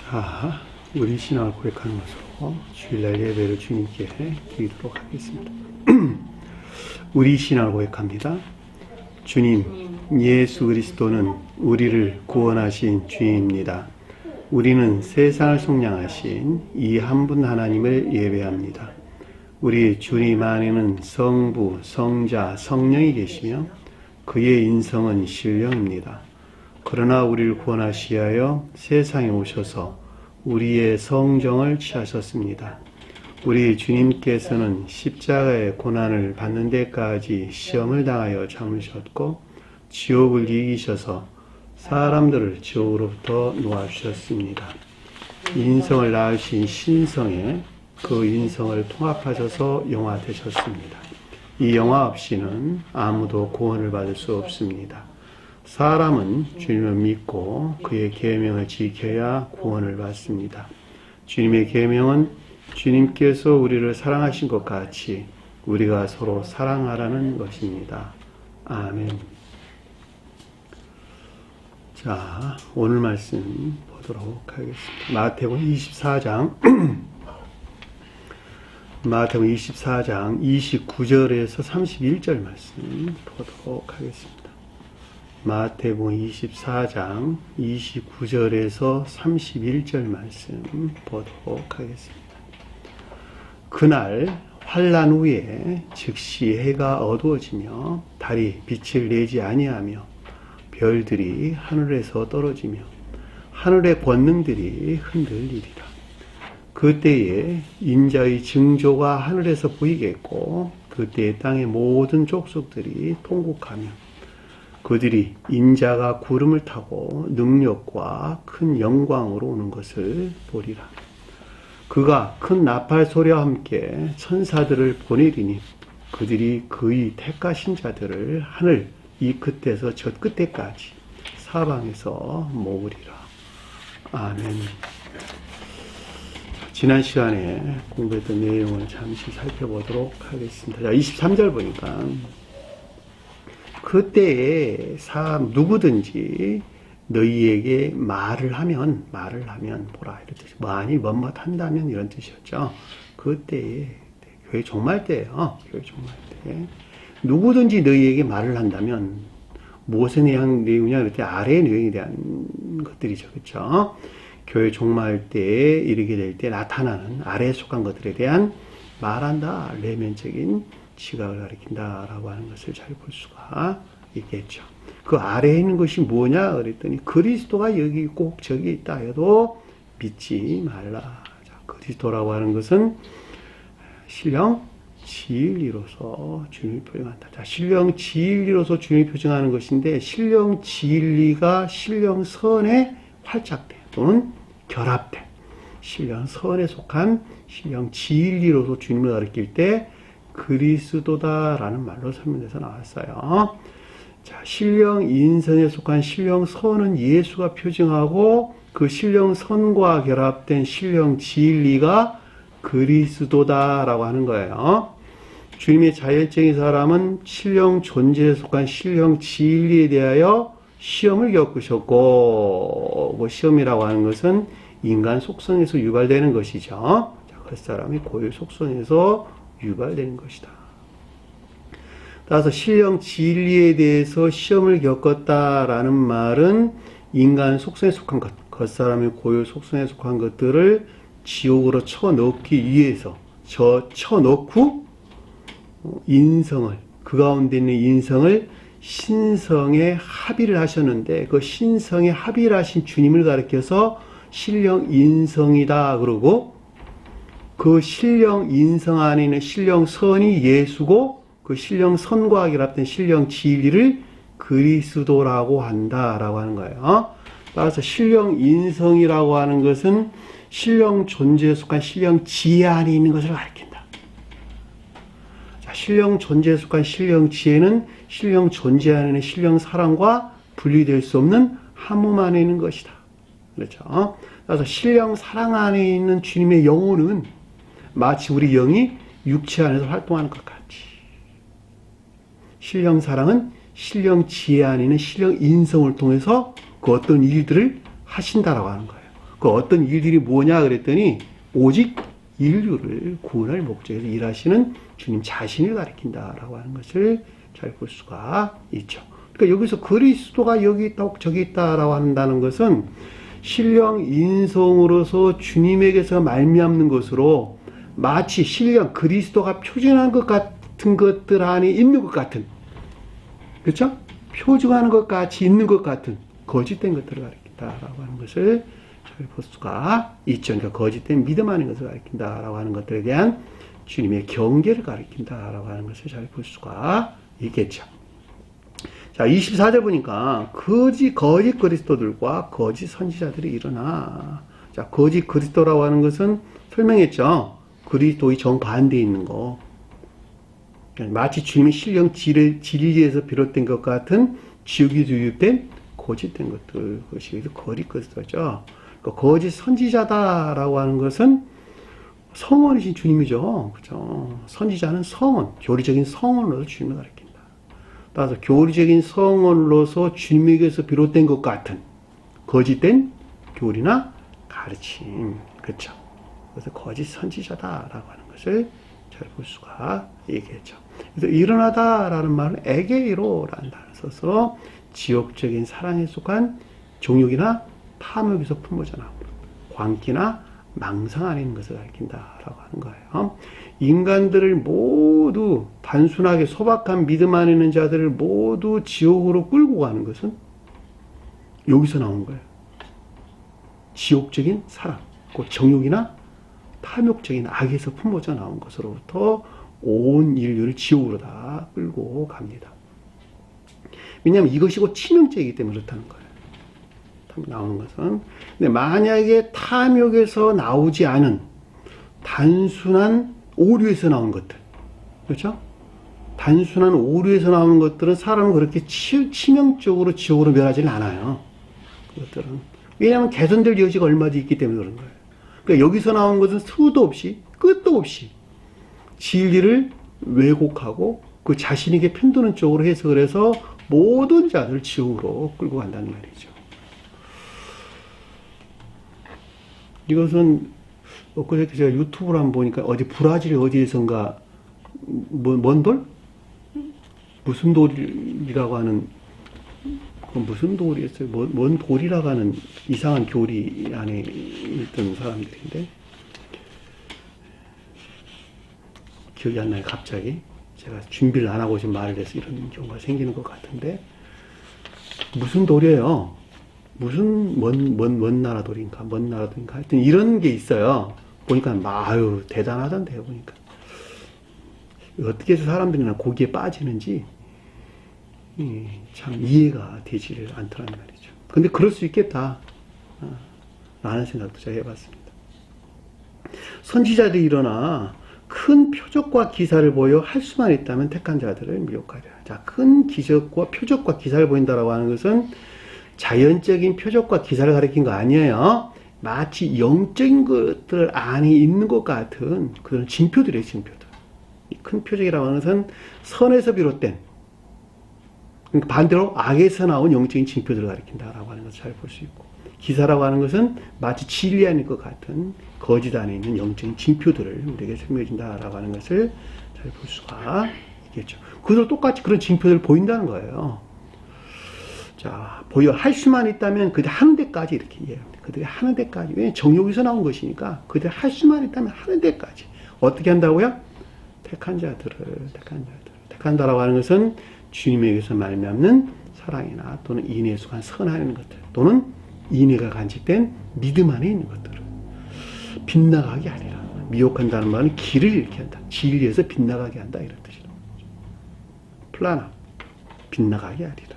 자, 우리 신앙을 고백하는 것으로 주일날 예배를 주님께 드리도록 하겠습니다. 우리 신앙을 고백합니다. 주님, 예수 그리스도는 우리를 구원하신 주님입니다. 우리는 세상을 속량하신 이 한 분 하나님을 예배합니다. 우리 주님 안에는 성부, 성자, 성령이 계시며 그의 인성은 신령입니다. 그러나 우리를 구원하시하여 세상에 오셔서 우리의 성정을 취하셨습니다. 우리 주님께서는 십자가의 고난을 받는 데까지 시험을 당하여 참으셨고 지옥을 이기셔서 사람들을 지옥으로부터 놓아주셨습니다. 인성을 낳으신 신성에 그 인성을 통합하셔서 영화 되셨습니다. 이 영화 없이는 아무도 구원을 받을 수 없습니다. 사람은 주님을 믿고 그의 계명을 지켜야 구원을 받습니다. 주님의 계명은 주님께서 우리를 사랑하신 것 같이 우리가 서로 사랑하라는 것입니다. 아멘. 자, 오늘 말씀 보도록 하겠습니다. 마태복음 24장 29절에서 31절 말씀 보도록 하겠습니다. 마태복음 24장 29절에서 31절 말씀 보도록 하겠습니다. 그날 환난 후에 즉시 해가 어두워지며 달이 빛을 내지 아니하며 별들이 하늘에서 떨어지며 하늘의 권능들이 흔들리리라. 그때에 인자의 징조가 하늘에서 보이겠고 그때에 땅의 모든 족속들이 통곡하며 그들이 인자가 구름을 타고 능력과 큰 영광으로 오는 것을 보리라. 그가 큰 나팔 소리와 함께 천사들을 보내리니 그들이 그의 택하신 자들을 하늘 이 끝에서 저 끝에까지 사방에서 모으리라. 아멘. 지난 시간에 공부했던 내용을 잠시 살펴보도록 하겠습니다. 자, 23절 보니까 그때에 누구든지 너희에게 말을 하면 보라 이런 뜻이 많이 뭐뭇한다면 이런 뜻이었죠. 그때에 교회 종말 때예요. 교회 종말 때 누구든지 너희에게 말을 한다면 무엇의 내용이냐 그럴 때 아래의 내용에 대한 것들이죠. 그렇죠? 교회 종말 때에 이르게 될 때 나타나는 아래에 속한 것들에 대한 말한다, 내면적인 지각을 가리킨다라고 하는 것을 잘 볼 수가 있겠죠. 그 아래에 있는 것이 뭐냐 그랬더니 그리스도가 여기 꼭 저기 있다 해도 믿지 말라. 자, 그리스도라고 하는 것은 신령 진리로서 주님을 표정한다. 자, 신령 진리로서 주님을 표정하는 것인데 신령 진리가 신령 선에 활착돼 또는 결합돼 신령 선에 속한 신령 진리로서 주님을 가리킬 때 그리스도다라는 말로 설명돼서 나왔어요. 자, 신령 인선에 속한 신령 선은 예수가 표징하고 그 신령 선과 결합된 신령 진리가 그리스도다라고 하는 거예요. 주님의 자연적인 사람은 신령 존재에 속한 신령 진리에 대하여 시험을 겪으셨고, 그 시험이라고 하는 것은 인간 속성에서 유발되는 것이죠. 자, 그 사람이 고유 속성에서 유발되는 것이다. 따라서 신령 진리에 대해서 시험을 겪었다라는 말은 인간 속성에 속한 것, 그 사람의 고유 속성에 속한 것들을 지옥으로 쳐넣기 위해서 쳐넣고 인성을 그 가운데 있는 인성을 신성에 합의를 하셨는데 그 신성에 합의를 하신 주님을 가리켜서 신령 인성이다 그러고 그 신령 인성 안에 있는 신령 선이 예수고 그 신령 선과 결합된 신령 진리를 그리스도라고 한다라고 하는 거예요. 따라서 신령 인성이라고 하는 것은 신령 존재에 속한 신령 지혜 안에 있는 것을 가리킨다. 자, 신령 존재에 속한 신령 지혜는 신령 존재 안에 있는 신령 사랑과 분리될 수 없는 한 몸 안에 있는 것이다. 그렇죠? 따라서 신령 사랑 안에 있는 주님의 영혼은 마치 우리 영이 육체 안에서 활동하는 것 같이 신령 사랑은 신령 지혜 안에 있는 신령 인성을 통해서 그 어떤 일들을 하신다라고 하는 거예요. 그 어떤 일들이 뭐냐 그랬더니 오직 인류를 구원할 목적에서 일하시는 주님 자신을 가리킨다라고 하는 것을 잘 볼 수가 있죠. 그러니까 여기서 그리스도가 여기 있다 저기 있다라고 한다는 것은 신령 인성으로서 주님에게서 말미암는 것으로 마치 신령 그리스도가 표준한 것 같은 것들 안에 있는 것 같은, 그렇죠? 표준하는 것 같이 있는 것 같은 거짓된 것들을 가리킨다라고 하는 것을 잘 볼 수가 있죠. 그러니까 거짓된 믿음 아닌 것을 가리킨다라고 하는 것들에 대한 주님의 경계를 가리킨다라고 하는 것을 잘 볼 수가 있겠죠. 자, 24절 보니까 거짓 그리스도들과 거짓 선지자들이 일어나. 자, 거짓 그리스도라고 하는 것은 설명했죠. 그리스도의 정반대에 있는 거. 마치 주님의 신령 진리에서 비롯된 것 같은 지옥이 주입된 거짓된 것들, 그것이 거짓 그리스도죠. 그러니까 거짓 선지자다라고 하는 것은 성원이신 주님이죠. 그죠? 선지자는 성원, 교리적인 성원으로서 주님을 가리킨다. 따라서 교리적인 성원으로서 주님에게서 비롯된 것 같은 거짓된 교리나 가르침, 그렇죠? 그래서 거짓 선지자다라고 하는 것을 잘 볼 수가 있겠죠. 그래서 일어나다라는 말은 에게이로라는 단어를 써서 지역적인 사랑에 속한 종욕이나 탐욕에서 품어져 나오는 광기나 망상 안에 있는 것을 가리킨다라고 하는 거예요. 인간들을 모두 단순하게 소박한 믿음 안에 있는 자들을 모두 지옥으로 끌고 가는 것은 여기서 나온 거예요. 지옥적인 사랑, 그 정욕이나 탐욕적인 악에서 품어져 나온 것으로부터 온 인류를 지옥으로 다 끌고 갑니다. 왜냐하면 이것이 곧 치명적이기 때문에 그렇다는 거예요. 나오는 것은. 근데 만약에 탐욕에서 나오지 않은 단순한 오류에서 나온 것들, 그렇죠? 단순한 오류에서 나오는 것들은 사람은 그렇게 치명적으로 지옥으로 멸하지는 않아요. 그것들은. 왜냐하면 개선될 여지가 얼마든지 있기 때문에 그런 거예요. 그러니까 여기서 나온 것은 수도 없이 끝도 없이 진리를 왜곡하고 그 자신에게 편드는 쪽으로 해석을 해서 모든 자들을 지옥으로 끌고 간다는 말이죠. 이것은 엊그제 제가 유튜브를 한번 보니까 어디 브라질 어디에선가 뭔 돌? 무슨 돌이라고 하는, 무슨 돌이었어요? 뭔 돌이라고 하는 이상한 교리 안에 있던 사람들인데 기억이 안 나요. 갑자기 제가 준비를 안 하고 지금 말을 해서 이런 경우가 생기는 것 같은데 무슨 돌이에요? 무슨 먼 나라 돌인가 하여튼 이런 게 있어요. 보니까 아유 대단하던데요. 보니까 어떻게 해서 사람들이나 거기에 빠지는지 참 이해가 되지를 않더란 말이죠. 근데 그럴 수 있겠다 라는 생각도 제가 해봤습니다. 선지자들이 일어나 큰 표적과 기사를 보여 할 수만 있다면 택한 자들을 미혹하리라. 자, 큰 기적과 표적과 기사를 보인다라고 하는 것은 자연적인 표적과 기사를 가리킨 거 아니에요. 마치 영적인 것들 안에 있는 것 같은 그런 징표들이에요. 징표들. 이 큰 표적이라고 하는 것은 선에서 비롯된, 그러니까 반대로 악에서 나온 영적인 징표들을 가리킨다라고 하는 것을 잘 볼 수 있고, 기사라고 하는 것은 마치 진리 아닐 것 같은 거짓 안에 있는 영적인 징표들을 우리에게 설명해 준다라고 하는 것을 잘 볼 수가 있겠죠. 그들도 똑같이 그런 징표들을 보인다는 거예요. 자, 보여 할 수만 있다면 그들 하는 데까지 이렇게 이해합니다. 그들이 하는 데까지. 왜? 정욕에서 나온 것이니까 그들 할 수만 있다면 하는 데까지. 어떻게 한다고요? 택한 자들을. 택한다라고 하는 것은 주님에게서 말미암는 사랑이나 또는 인애에 속한 선한 것들 또는 인애가 간직된 믿음 안에 있는 것들을 빗나가게 하리라. 미혹한다는 말은 길을 잃게 한다. 진리에서 빗나가게 한다. 이런 뜻이라고. 플라나. 빗나가게 하리라.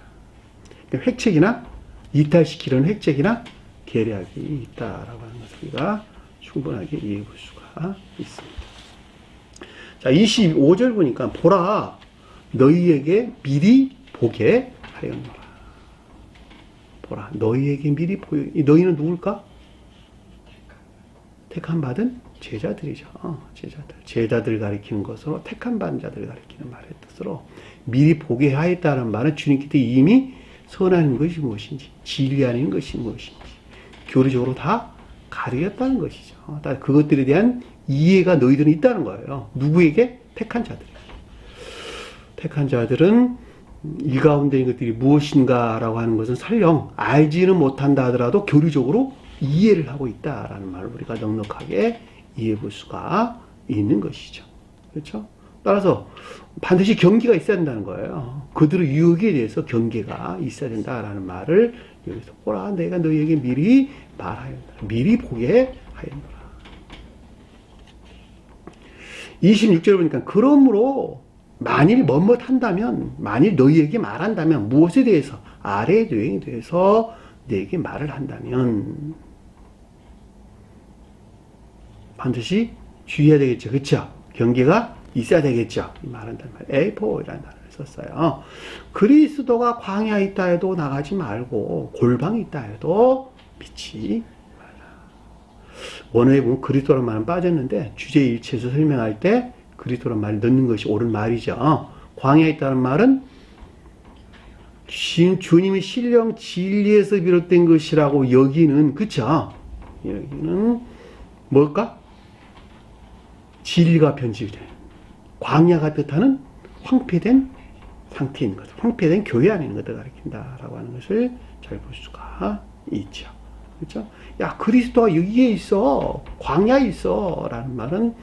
획책이나 이탈시키려는 획책이나 계략이 있다라고 하는 것을 우리가 충분하게 이해해 볼 수가 있습니다. 자, 25절 보니까 보라 너희에게 미리 보게 하였노라. 보라 너희에게 미리 보여. 너희는 누굴까? 택한 받은 제자들이죠. 제자들 가리키는 것으로 택한 받은 자들을 가리키는 말의 뜻으로 미리 보게 하였다는 말은 주님께서 이미 선한 것이 무엇인지, 진리 아닌 것이 무엇인지 교리적으로 다 다르겠다는 것이죠. 그것들에 대한 이해가 너희들은 있다는 거예요. 누구에게? 택한 자들에게. 택한 자들은 이 가운데 있는 것들이 무엇인가라고 하는 것은 설령 알지는 못한다 하더라도 교리적으로 이해를 하고 있다라는 말을 우리가 넉넉하게 이해해 볼 수가 있는 것이죠. 그렇죠? 따라서 반드시 경계가 있어야 된다는 거예요. 그들의 유혹에 대해서 경계가 있어야 된다라는 말을 여기서 보라, 내가 너희에게 미리 말하였노라. 미리 보게 하였노라. 26절 보니까 그러므로 만일 뭐뭇한다면, 만일 너희에게 말한다면, 무엇에 대해서? 아래의 유행에 대해서 너에게 말을 한다면 반드시 주의해야 되겠죠. 그렇죠? 경계가 있어야 되겠죠. 이 말한다는 말. 에이포이라는 단어를 썼어요. 그리스도가 광야에 있다 해도 나가지 말고 골방에 있다 해도 믿지 말라. 원어에 보면 그리스도라는 말은 빠졌는데 주제일치에서 설명할 때 그리스도라는 말을 넣는 것이 옳은 말이죠. 광야에 있다는 말은 주님의 신령 진리에서 비롯된 것이라고 여기는, 그쵸? 여기는 뭘까? 진리가 변질된, 광야가 뜻하는 황폐된 상태에 있는 것, 황폐된 교회 안에 있는 것을 가리킨다라고 하는 것을 잘 볼 수가 있죠. 그렇죠? 야, 그리스도가 여기에 있어, 광야에 있어 라는 말은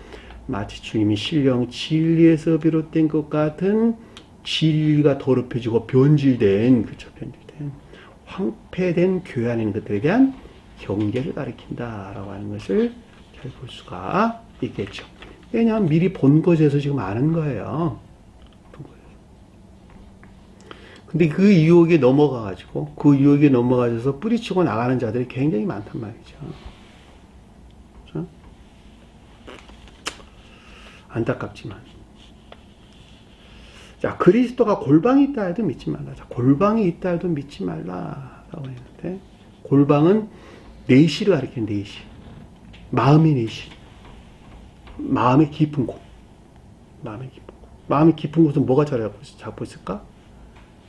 마치 주님이 신령 진리에서 비롯된 것 같은 진리가 더럽혀지고 변질된, 그렇죠? 변질된 황폐된 교회 안에 있는 것들에 대한 경계를 가리킨다라고 하는 것을 잘 볼 수가 있겠죠. 왜냐하면 미리 본 것에서 지금 아는 거예요. 근데 그 유혹에 넘어가가지고, 그 유혹에 넘어가서 뿌리치고 나가는 자들이 굉장히 많단 말이죠. 그렇죠? 안타깝지만. 자, 그리스도가 골방이 있다 해도 믿지 말라. 자, 골방이 있다 해도 믿지 말라라고 했는데, 골방은 내실을 가리키는 내실. 마음의 내실. 마음의 깊은 곳. 마음의 깊은 곳. 마음의 깊은 곳은 뭐가 잡고 있을까?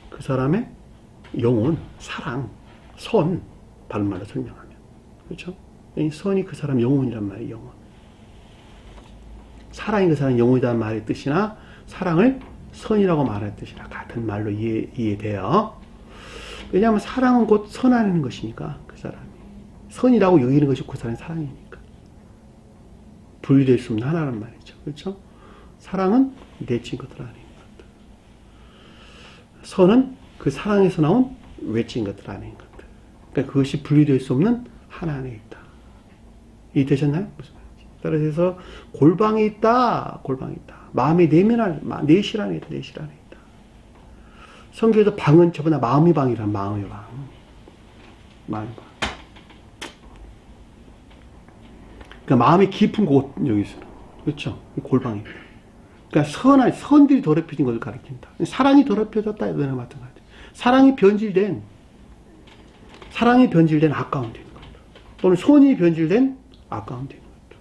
그 사람의 영혼, 사랑, 선, 다른 말로 설명하면. 그렇죠? 이 선이 그 사람 영혼이란 말이에요, 영혼. 사랑이 그 사람 영혼이라는 말의 뜻이나, 사랑을 선이라고 말할 뜻이나 같은 말로 이해돼요. 왜냐하면 사랑은 곧 선하는 것이니까, 그 사람이. 선이라고 여기는 것이 그 사람의 사랑이니까. 분리될 수 없는 하나란 말이죠. 그렇죠? 사랑은 내친 것들 안에 있는 것들. 선은 그 사랑에서 나온 외친 것들 안에 있는 것들. 그러니까 그것이 분리될 수 없는 하나 안에 있다. 이해되셨나요? 무슨 말인지. 따라서 골방에 있다. 골방에 있다. 마음의 내실 안에 있다. 내실 안에 있다. 성경에서 방은 저보다 마음의 방이란 마음의 방. 마음의 방. 그러니까 마음의 깊은 곳, 여기서는. 그렇죠? 골방이. 그러니까 선들이 더럽혀진 것을 가리킨다. 사랑이 더럽혀졌다 해도 마찬가지. 사랑이 변질된 아까운 되는 것들. 또는 선이 변질된 아까운 되는 것들.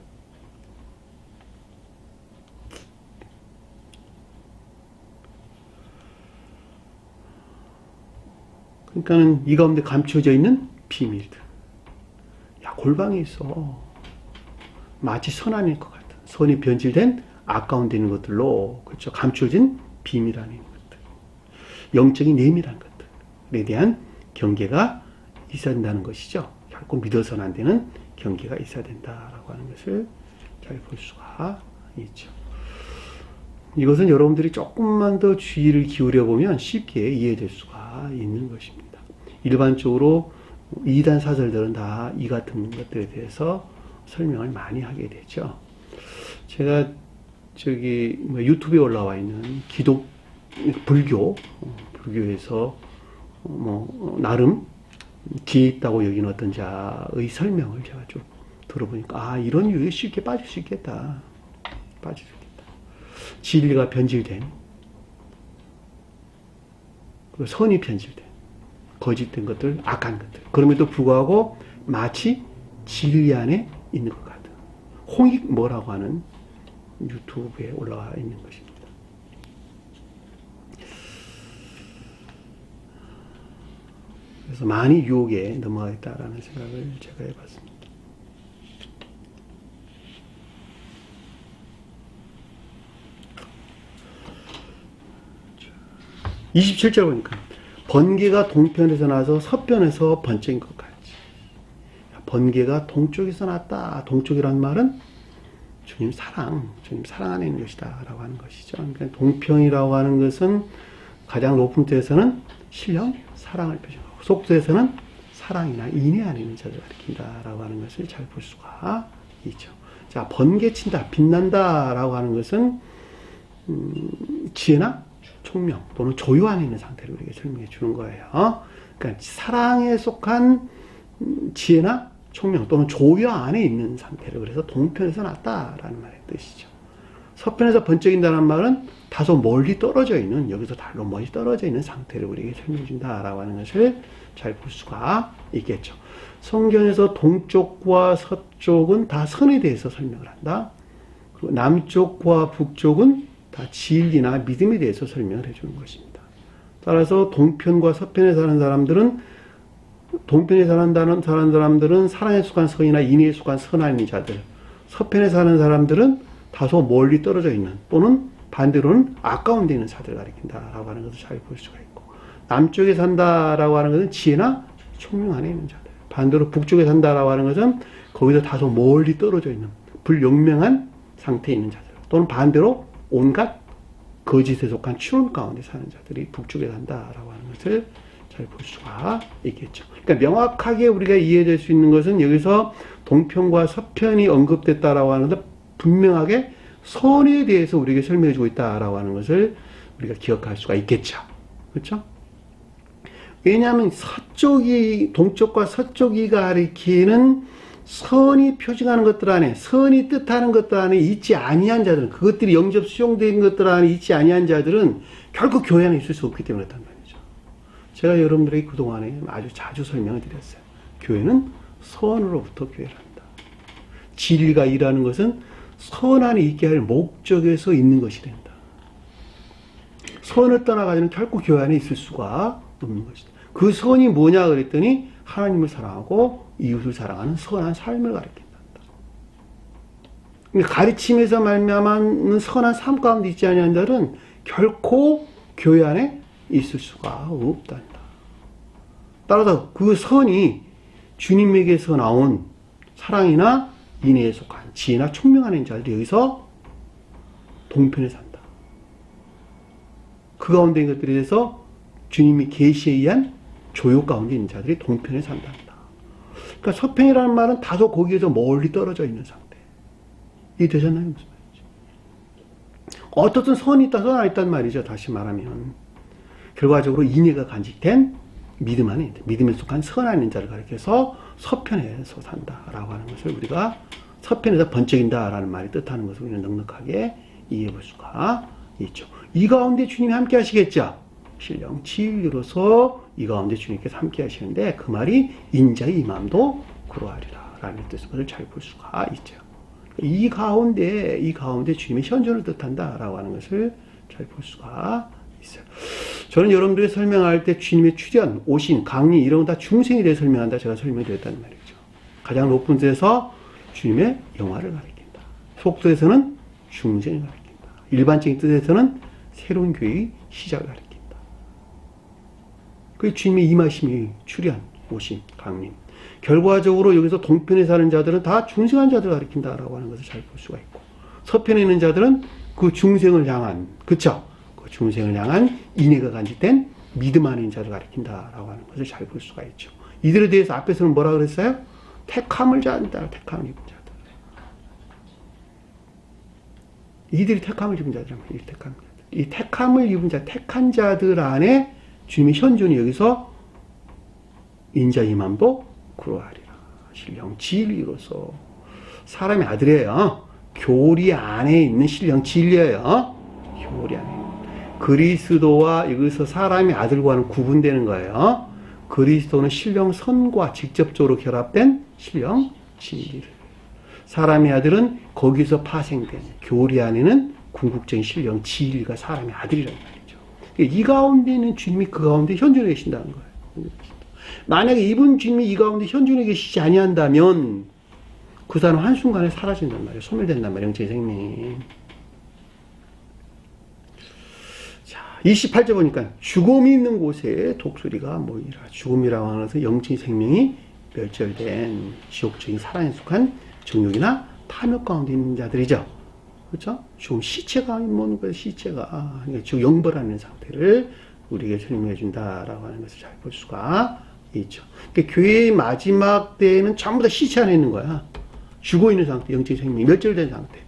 그러니까는 이 가운데 감춰져 있는 비밀들. 야, 골방에 있어. 마치 선 아닐 것 같은, 선이 변질된 아까운 되는 것들로, 그렇죠, 감춰진 비밀 안에 있는 것들, 영적인 내밀한 것들에 대한 경계가 있어야 된다는 것이죠. 결코 믿어서는 안 되는 경계가 있어야 된다라고 하는 것을 잘 볼 수가 있죠. 이것은 여러분들이 조금만 더 주의를 기울여 보면 쉽게 이해될 수가 있는 것입니다. 일반적으로 이단 사설들은 다 이 같은 것들에 대해서 설명을 많이 하게 되죠. 제가 유튜브에 올라와 있는 불교에서 나름 뒤에 있다고 여기는 어떤 자의 설명을 제가 좀 들어보니까, 이런 유혹에 쉽게 빠질 수 있겠다. 진리가 변질된, 그리고 선이 변질된, 거짓된 것들, 악한 것들. 그럼에도 불구하고 마치 진리 안에 있는 것 같은 홍익 뭐라고 하는 유튜브에 올라와 있는 것입니다. 그래서 많이 유혹에 넘어가겠다라는 생각을 제가 해봤습니다. 27절 보니까 번개가 동편에서 나서 서편에서 번쩍인 것 같이. 번개가 동쪽에서 났다. 동쪽이란 말은 주님 사랑 안에 있는 것이다 라고 하는 것이죠. 그러니까 동편이라고 하는 것은 가장 높은 때에서는 신령 사랑을 표현하고 속도에서는 사랑이나 인애 안에 있는 자를 가리킨다 라고 하는 것을 잘 볼 수가 있죠. 자, 번개친다, 빛난다 라고 하는 것은 지혜나 총명 또는 조유 안에 있는 상태를 우리에게 설명해 주는 거예요. 그러니까 사랑에 속한 지혜나 총명 또는 조유 안에 있는 상태를 그래서 동편에서 났다라는 말의 뜻이죠. 서편에서 번쩍인다는 말은 다소 멀리 떨어져 있는, 여기서 달로 멀리 떨어져 있는 상태를 우리에게 설명해 준다라고 하는 것을 잘 볼 수가 있겠죠. 성경에서 동쪽과 서쪽은 다 선에 대해서 설명을 한다. 그리고 남쪽과 북쪽은 다 진리나 믿음에 대해서 설명을 해주는 것입니다. 따라서 동편과 서편에 사는 사람들은, 동편에 사는 사람들은 사랑에 속한 선이나 인애에 속한 선 안에 있는 자들, 서편에 사는 사람들은 다소 멀리 떨어져 있는 또는 반대로는 아까운 데 있는 자들을 가리킨다라고 하는 것을 잘 볼 수가 있고, 남쪽에 산다라고 하는 것은 지혜나 총명 안에 있는 자들, 반대로 북쪽에 산다라고 하는 것은 거기서 다소 멀리 떨어져 있는 불영명한 상태에 있는 자들, 또는 반대로 온갖 거짓에 속한 추론 가운데 사는 자들이 북쪽에 산다라고 하는 것을 잘 볼 수가 있겠죠. 그러니까 명확하게 우리가 이해될 수 있는 것은 여기서 동편과 서편이 언급됐다라고 하는데 분명하게 선에 대해서 우리에게 설명해 주고 있다라고 하는 것을 우리가 기억할 수가 있겠죠. 그렇죠? 왜냐하면 서쪽이, 동쪽과 서쪽이 가리키는 선이 표징하는 것들 안에, 선이 뜻하는 것들 안에 있지 아니한 자들은, 그것들이 영접 수용된 것들 안에 있지 아니한 자들은 결국 교회 안에 있을 수 없기 때문에 그렇단 말이죠. 제가 여러분들에게 그동안에 아주 자주 설명을 드렸어요. 교회는 선으로부터 교회를 한다. 진리가 일하는 것은 선 안에 있게 할 목적에서 있는 것이 된다. 선을 떠나가지는 결코 교회 안에 있을 수가 없는 것이다. 그 선이 뭐냐 그랬더니 하나님을 사랑하고 이웃을 사랑하는 선한 삶을 가리킨다. 가르침에서 말미암은 선한 삶 가운데 있지 아니한 자들은 결코 교회 안에 있을 수가 없단다. 따라서 그 선이 주님에게서 나온 사랑이나 인애에 속한 지혜나 총명 안에 있는 자들이 여기서 동편에 산다. 그 가운데 있는 것들에 대해서 주님이 계시에 의한 조요 가운데 있는 자들이 동편에 산단다. 그러니까 서편이라는 말은 다소 거기에서 멀리 떨어져 있는 상태. 이해되셨나요? 무슨 말인지. 어떻든 선이 있다, 선 안 있단 말이죠. 다시 말하면. 결과적으로 인애가 간직된 믿음 안에, 믿음에 속한 선 안에 있는 자를 가리켜서 서편에서 산다라고 하는 것을 우리가 서편에서 번쩍인다라는 말이 뜻하는 것을 우리는 넉넉하게 이해해 볼 수가 있죠. 이 가운데 주님이 함께 하시겠죠. 신령 진리로서 이 가운데 주님께서 함께 하시는데 그 말이 인자의 임함도 그러하리라 라는 뜻을 잘 볼 수가 있죠. 이 가운데 주님의 현존을 뜻한다 라고 하는 것을 잘 볼 수가 있어요. 저는 여러분들이 설명할 때 주님의 출현, 오신, 강림 이런 건 다 중생에 대해 설명한다 제가 설명드렸단 말이죠. 가장 높은 데서 주님의 영화를 가리킨다. 속도에서는 중생을 가리킨다. 일반적인 뜻에서는 새로운 교회의 시작을 가리킨다. 그 주님의 임하심이 출현, 오심, 강림. 결과적으로 여기서 동편에 사는 자들은 다 중생한 자들을 가리킨다라고 하는 것을 잘 볼 수가 있고, 서편에 있는 자들은 그 중생을 향한, 그쵸? 그 중생을 향한 인애가 간직된 믿음 안에 있는 자를 가리킨다라고 하는 것을 잘 볼 수가 있죠. 이들에 대해서 앞에서는 뭐라 그랬어요? 택함을 자한다, 택함을 입은 자들. 이들이 택함을 입은 자들이란 말이에요. 이 택함을 입은 자, 택한 자들 안에 주님의 현존이 여기서 인자 임함도 그러하리라. 신령 진리로서 사람의 아들이에요. 교리 안에 있는 신령 진리예요. 교리 안에 그리스도와 여기서 사람의 아들과는 구분되는 거예요. 그리스도는 신령 선과 직접적으로 결합된 신령 진리를, 사람의 아들은 거기서 파생된 교리 안에는 궁극적인 신령 진리가 사람의 아들이란 말이에요. 이 가운데는 주님이 그 가운데 현존해 계신다는 거예요. 만약에 이분 주님이 이 가운데 현존해 계시지 아니한다면 그 사람 한순간에 사라진단 말이에요. 소멸된단 말이에요. 영적인 생명이. 자, 28절 보니까 죽음이 있는 곳에 독수리가 모이라. 죽음이라고 하는 것은 영적인 생명이 멸절된 지옥적인 사랑에 속한 정욕이나 탐욕 가운데 있는 자들이죠. 그렇죠? 죽음 시체가 뭐는 거예요. 시체가 그러니까 즉 영벌하는 상태를 우리에게 설명해 준다라고 하는 것을 잘 볼 수가 있죠. 그러니까 교회의 마지막 때에는 전부 다 시체 안에 있는 거야. 죽어 있는 상태, 영적인 생명이 멸절된 상태.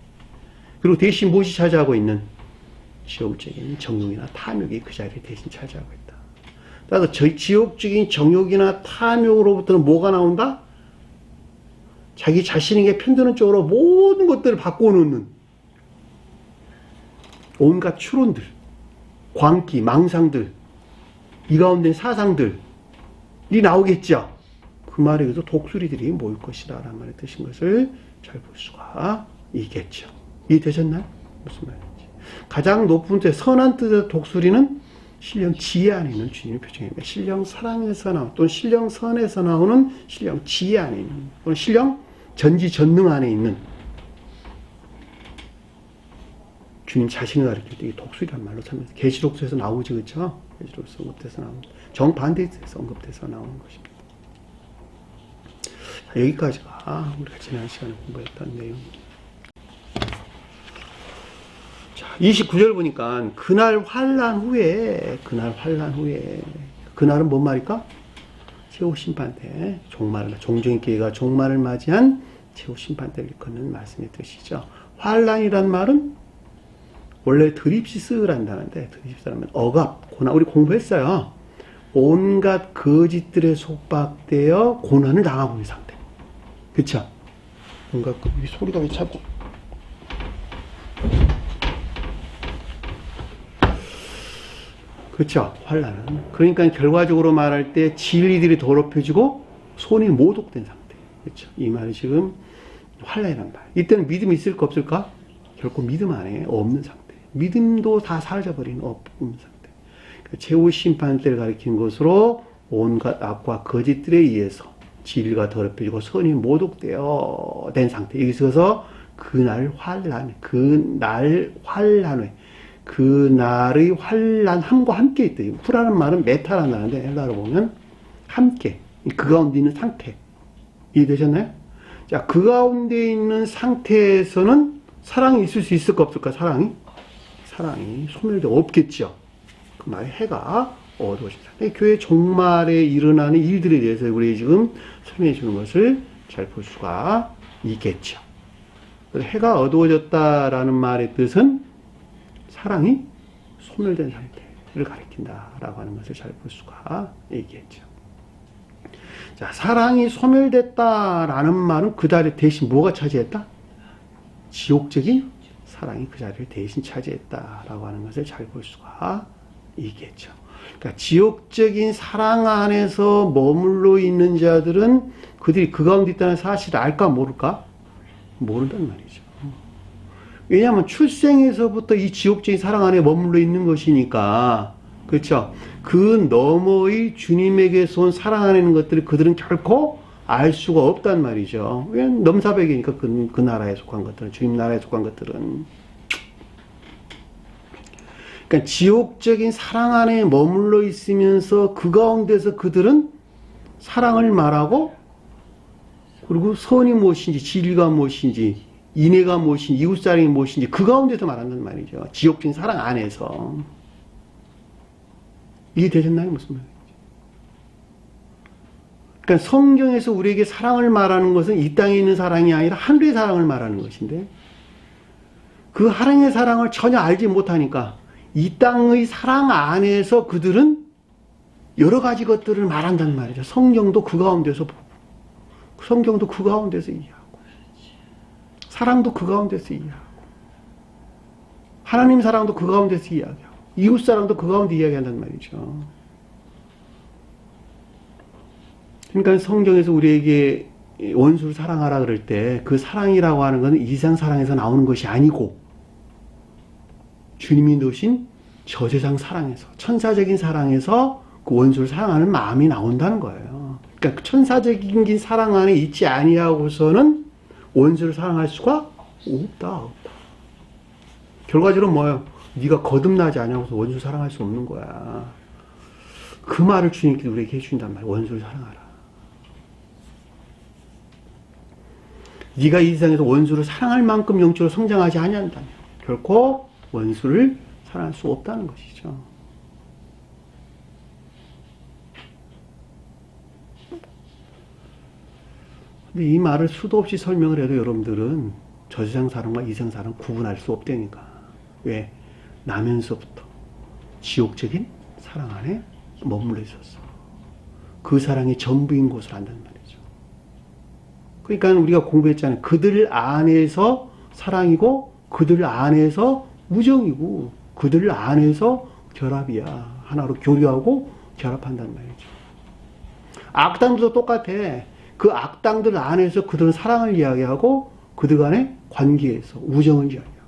그리고 대신 무엇이 차지하고 있는 지옥적인 정욕이나 탐욕이 그 자리를 대신 차지하고 있다. 따라서 지옥적인 정욕이나 탐욕으로부터는 뭐가 나온다? 자기 자신에게 편드는 쪽으로 모든 것들을 바꿔놓는 온갖 추론들, 광기, 망상들, 이 가운데 사상들이 나오겠죠. 그 말에 의해서 독수리들이 모일 것이다 라는 말의 뜻인 것을 잘 볼 수가 있겠죠. 이해되셨나요? 무슨 말인지. 가장 높은 뜻, 선한 뜻의 독수리는 신령 지혜 안에 있는 주님의 표정입니다. 신령 사랑에서 나오는, 또는 신령 선에서 나오는 신령 지혜 안에 있는, 또는 신령 전지전능 안에 있는 주님 자신을 가리킬 때 이 독수리란 말로 참여해서 계시록서에서 나오지, 그렇죠? 계시록서 언급돼서 나옵니다. 정반대에서 언급돼서 나오는 것입니다. 자, 여기까지가 우리가 지난 시간에 공부했던 내용입니다. 자, 29절 보니까 그날은 뭔 말일까? 최후 심판 때 종종의 기회가 종말을 맞이한 최후 심판 때를 일컫는 말씀의 뜻이죠. 환란이란 말은 원래 드립시스란 단어인데, 드립시스라면 억압, 고난, 우리 공부했어요. 온갖 거짓들에 속박되어 고난을 당하고 있는 상태. 그쵸? 뭔가 소리가 왜 자꾸 그렇죠. 환란은. 그러니까 결과적으로 말할 때 진리들이 더럽혀지고 손이 모독된 상태. 그렇죠. 이 말이 지금 환란이란 말. 이때는 믿음이 있을까 없을까? 결코 믿음 안에 없는 상태. 믿음도 다 사라져버린 없는 상태. 그러니까 최후 심판 때를 가리키는 것으로 온갖 악과 거짓들에 의해서 진리가 더럽혀지고 선이 모독되어 된 상태. 여기서 그날의 환란함과 함께 있다. 후라는 말은 메타라는 말인데 헬라로 보면 함께, 그 가운데 있는 상태. 이해되셨나요? 자, 그 가운데 있는 상태에서는 사랑이 있을 수 있을까 없을까? 사랑이 소멸되어 없겠죠. 그 말에 해가 어두워진 상태. 교회 종말에 일어나는 일들에 대해서 우리 지금 설명해 주는 것을 잘 볼 수가 있겠죠. 해가 어두워졌다라는 말의 뜻은 사랑이 소멸된 상태를 가리킨다라고 하는 것을 잘 볼 수가 있겠죠. 자, 사랑이 소멸됐다라는 말은 그 자리에 대신 뭐가 차지했다? 지옥적인 사랑이 그 자리를 대신 차지했다라고 하는 것을 잘 볼 수가 있겠죠. 그러니까 지옥적인 사랑 안에서 머물러 있는 자들은 그들이 그 가운데 있다는 사실을 알까 모를까? 모른단 말이죠. 왜냐하면 출생에서부터 이 지옥적인 사랑 안에 머물러 있는 것이니까, 그렇죠? 그 너머의 주님에게서 온 사랑 안에 있는 것들을 그들은 결코 알 수가 없단 말이죠. 왜? 넘사벽이니까 그 나라에 속한 것들은, 주님 나라에 속한 것들은. 그러니까 지옥적인 사랑 안에 머물러 있으면서 그 가운데서 그들은 사랑을 말하고, 그리고 선이 무엇인지, 진리가 무엇인지, 인애가 무엇인지, 이웃사랑이 무엇인지 그 가운데서 말한단 말이죠. 지옥적인 사랑 안에서. 이해되셨나요? 무슨 말인지. 그러니까 성경에서 우리에게 사랑을 말하는 것은 이 땅에 있는 사랑이 아니라 하늘의 사랑을 말하는 것인데, 그 하늘의 사랑을 전혀 알지 못하니까 이 땅의 사랑 안에서 그들은 여러 가지 것들을 말한단 말이죠. 성경도 그 가운데서 보고, 성경도 그 가운데서 이해하고, 사랑도 그 가운데서 이해하고, 하나님 사랑도 그 가운데서 이야기하고, 이웃 사랑도 그 가운데 이야기한단 말이죠. 그러니까 성경에서 우리에게 원수를 사랑하라 그럴 때 그 사랑이라고 하는 것은 이상 사랑에서 나오는 것이 아니고 주님이 넣으신 저세상 사랑에서, 천사적인 사랑에서 그 원수를 사랑하는 마음이 나온다는 거예요. 그러니까 천사적인 사랑 안에 있지 아니하고서는 원수를 사랑할 수가 없다. 결과적으로 뭐예요? 네가 거듭나지 않냐고서 원수 사랑할 수 없는 거야. 그 말을 주님께서 우리에게 해준단 말이야. 원수를 사랑하라. 네가 이 세상에서 원수를 사랑할 만큼 영적으로 성장하지 아니한다면 결코 원수를 사랑할 수 없다는 것이죠. 근데 이 말을 수도 없이 설명을 해도 여러분들은 저 세상 사람과 이 세상 사람 구분할 수 없다니까. 왜? 나면서부터 지옥적인 사랑 안에 머물러 있었어. 그 사랑이 전부인 것을 안다는 말이죠. 그러니까 우리가 공부했잖아요. 그들 안에서 사랑이고 그들 안에서 우정이고 그들 안에서 결합이야. 하나로 교류하고 결합한다는 말이죠. 악당들도 똑같아. 그 악당들 안에서 그들은 사랑을 이야기하고 그들 간의 관계에서 우정을 이야기하고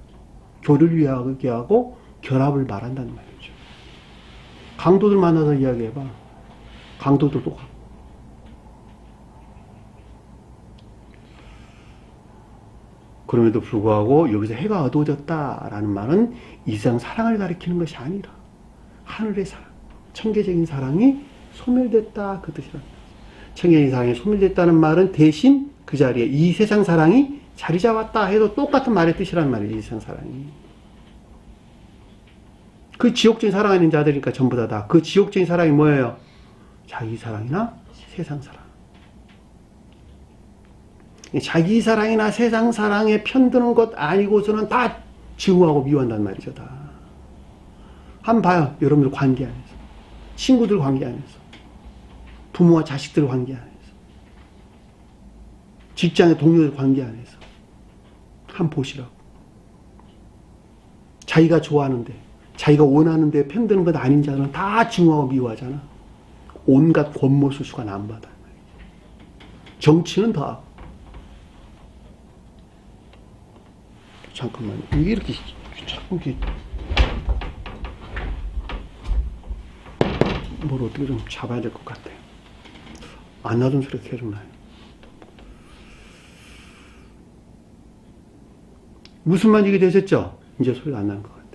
교류를 이야기하고 결합을 말한다는 말이죠. 강도들 만나서 이야기해봐. 강도도 똑같고. 그럼에도 불구하고 여기서 해가 어두워졌다라는 말은 이 세상 사랑을 가리키는 것이 아니라 하늘의 사랑, 천계적인 사랑이 소멸됐다 그 뜻이랍니다. 천계적인 사랑이 소멸됐다는 말은 대신 그 자리에 이 세상 사랑이 자리 잡았다 해도 똑같은 말의 뜻이란 말이에요. 이 세상 사랑이. 그 지옥적인 사랑하는 자들이니까 전부 다. 그 지옥적인 사랑이 뭐예요? 자기 사랑이나 세상 사랑. 자기 사랑이나 세상 사랑에 편드는 것 아니고서는 다 증오하고 미워한단 말이죠. 다. 한번 봐요. 여러분들 관계 안에서. 친구들 관계 안에서. 부모와 자식들 관계 안에서. 직장의 동료들 관계 안에서. 한번 보시라고. 자기가 좋아하는데 자기가 원하는데 편드는 것 아닌 자들은 다 증오하고 미워하잖아. 온갖 권모술수가 남받아. 정치는 다. 잠깐만요. 이게 이렇게 자꾸 이렇게 뭘 어떻게 좀 잡아야 될 것 같아요. 안 놔둔 소리가 계속 나요. 무슨 말인지 되셨죠? 이제 소리가 안 나는 것 같아요.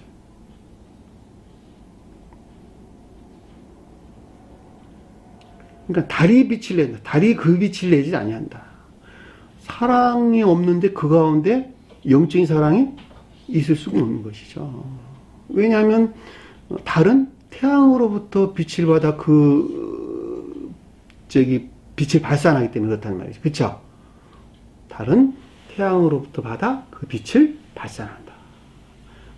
그러니까 달이 빛을 낸다. 달이 그 빛을 내지 아니한다. 사랑이 없는데 그 가운데 영적인 사랑이 있을 수가 없는 것이죠. 왜냐하면 달은 태양으로부터 빛을 받아 빛을 발산하기 때문에 그렇다는 말이죠. 그렇죠? 달은 태양으로부터 받아 그 빛을 발산한다.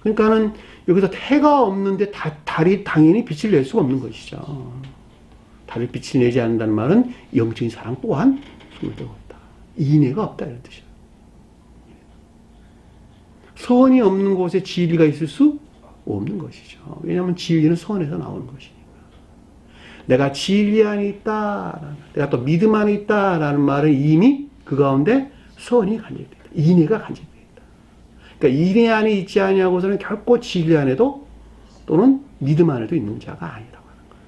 그러니까는 여기서 해가 없는데 달이 당연히 빛을 낼 수가 없는 것이죠. 달을 빛을 내지 않는다는 말은 영적인 사랑 또한 소멸되고 있다. 인애가 없다 이런 뜻이에요. 선이 없는 곳에 진리가 있을 수 없는 것이죠. 왜냐하면 진리는 선에서 나오는 것이니까. 내가 진리 안에 있다, 내가 또 믿음 안에 있다라는 말은 이미 그 가운데 선이 간접되어 있다. 인애가 간접되어 있다. 그러니까 인애 안에 있지 아니하고서는 결코 진리 안에도 또는 믿음 안에도 있는 자가 아니라고 하는 거예요.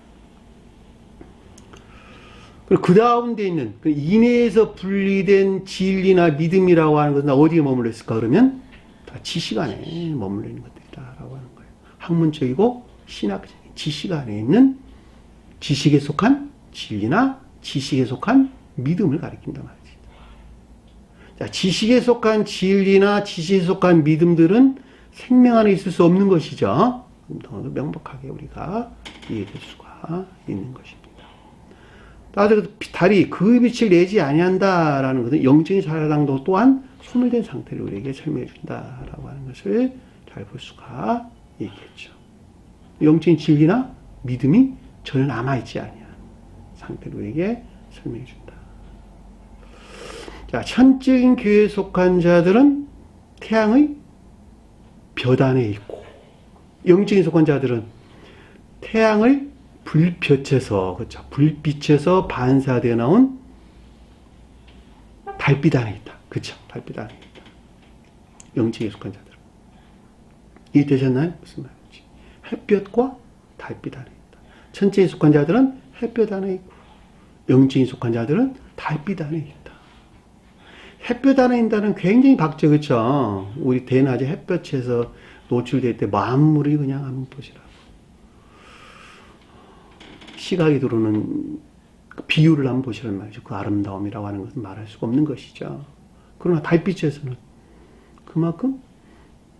그리고 그 가운데 있는 인애에서 분리된 진리나 믿음이라고 하는 것은 어디에 머물러 있을까 그러면 다 지식 안에 머물러 있는 것들이다라고 하는 거예요. 학문적이고 신학적인 지식 안에 있는 지식에 속한 진리나 지식에 속한 믿음을 가리킨단 말이죠. 자, 지식에 속한 진리나 지식에 속한 믿음들은 생명 안에 있을 수 없는 것이죠. 더 명백하게 우리가 이해될 수가 있는 것입니다. 따라서 달이 그 빛을 내지 아니한다라는 것은 영적인 사랑도 또한 소멸된 상태를 우리에게 설명해 준다라고 하는 것을 잘 볼 수가 있겠죠. 영적인 진리나 믿음이 전혀 남아있지 아니한 상태를 우리에게 설명해 준다. 자, 천적인 교회에 속한 자들은 태양의 볕 안에 있고, 영적인 속한 자들은 태양을 불볕에서, 그렇죠. 불빛에서 반사되어 나온 달빛 안에 있다. 그렇죠. 달빛 안에 있다. 영적인 속한 자들은. 이해되셨나요? 무슨 말인지. 햇볕과 달빛 안에 있다. 천체에 속한 자들은 햇볕 안에 있고, 영적인 속한 자들은 달빛 안에 있다. 햇볕 안에 있다는 굉장히 박죠, 그렇죠? 우리 대낮에 햇볕에서 노출될 때 만물이 그냥 한번 보시라고. 시각이 들어오는 그 비유를 한번 보시란 말이죠. 그 아름다움이라고 하는 것은 말할 수가 없는 것이죠. 그러나 달빛에서는 그만큼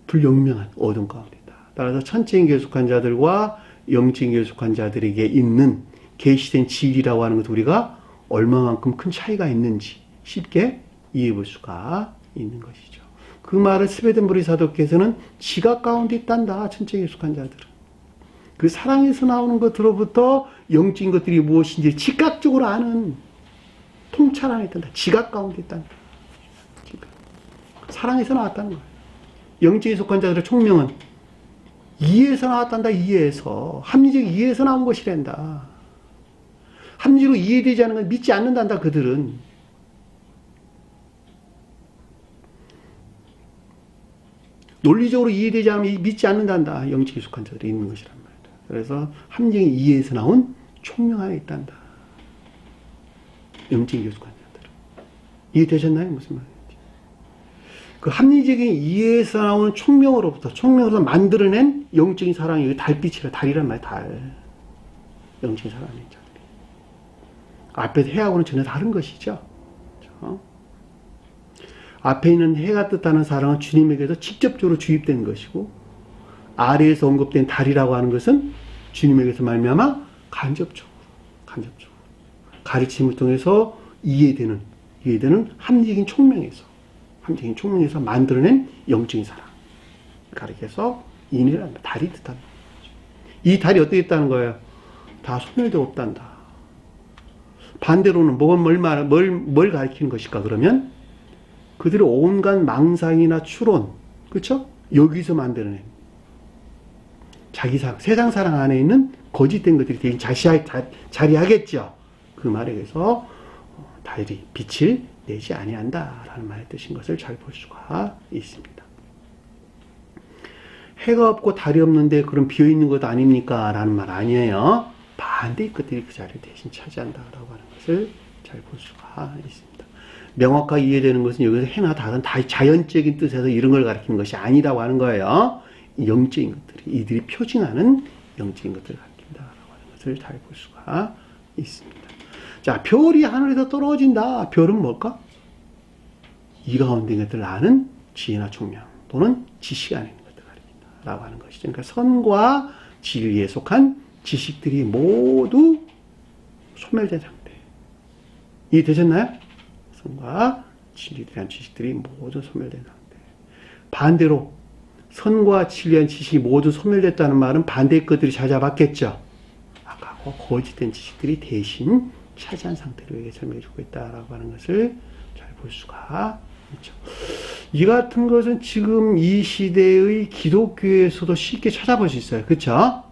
불영명한 어둠 가운데다. 따라서 천체인계에 속한 자들과 영체인계에 속한 자들에게 있는 계시된 진리라고 하는 것 우리가 얼마만큼 큰 차이가 있는지 쉽게 이해해 볼 수가 있는 것이죠. 그 말을 스베덴부리 사도께서는 지각 가운데 있단다. 천체인계에 속한 자들은. 그 사랑에서 나오는 것으로부터 영적인 것들이 무엇인지 즉각적으로 아는 통찰 안에 있단다. 지각 가운데 있단다. 사랑에서 나왔다는 거예요. 영적에 속한 자들의 총명은 이해에서 나왔단다. 이해에서. 합리적 이해에서 나온 것이란다. 합리적으로 이해되지 않는 건 믿지 않는단다. 그들은. 논리적으로 이해되지 않으면 믿지 않는단다. 영적에 속한 자들이 있는 것이란 말이다. 그래서 합리적인 이해에서 나온 총명 안에 있단다. 영적에 속한 자들은. 이해되셨나요? 무슨 말인지. 그 합리적인 이해에서 나오는 총명으로부터 만들어낸 영적인 사랑이 달빛이라. 달이란 말이야. 달. 영적인 사랑이 자들이. 앞에 해하고는 전혀 다른 것이죠. 그렇죠? 앞에 있는 해가 뜻하는 사랑은 주님에게서 직접적으로 주입된 것이고, 아래에서 언급된 달이라고 하는 것은 주님에게서 말미암아 간접적으로 가르침을 통해서 이해되는 합리적인 총명에서 만들어낸 영적인 사랑 가르쳐서 인이라는 달이 뜻한다. 이 달이 어떻게 있다는 거예요? 다 소멸되어 없단다. 반대로는 뭘 가리키는 것일까? 그러면 그들의 온갖 망상이나 추론, 그렇죠? 여기서 만들어낸 자기 사랑, 세상 사랑 안에 있는 거짓된 것들이 되게 자리하겠죠. 그 말에 의해서 달이 빛을 내지 아니한다라는 말의 뜻인 것을 잘 볼 수가 있습니다. 해가 없고 달이 없는데 그럼 비어있는 것 아닙니까? 라는 말 아니에요. 반대의 것들이 그 자리를 대신 차지한다라고 하는 것을 잘 볼 수가 있습니다. 명확하게 이해되는 것은 여기서 해나 달은 다 자연적인 뜻에서 이런 걸 가리키는 것이 아니라고 하는 거예요. 영적인 것들이, 이들이 표징하는 영적인 것들을 가리킨다라고 하는 것을 잘 볼 수가 있습니다. 자, 별이 하늘에서 떨어진다. 별은 뭘까? 이 가운데 있는 것들을 아는 지혜나 총명 또는 지식 안에 있는 것들을 가리킨다라고 하는 것이죠. 그러니까 선과 진리에 속한 지식들이 모두 소멸된 상태. 이해되셨나요? 선과 진리에 대한 지식들이 모두 소멸된 상태. 반대로 선과 진리에 대한 지식이 모두 소멸됐다는 말은 반대의 것들이 찾아봤겠죠. 아까 거짓된 지식들이 대신 차지한 상태로 이렇게 설명해주고 있다라고 하는 것을 잘 볼 수가 있죠. 이 같은 것은 지금 이 시대의 기독교에서도 쉽게 찾아볼 수 있어요. 그렇죠?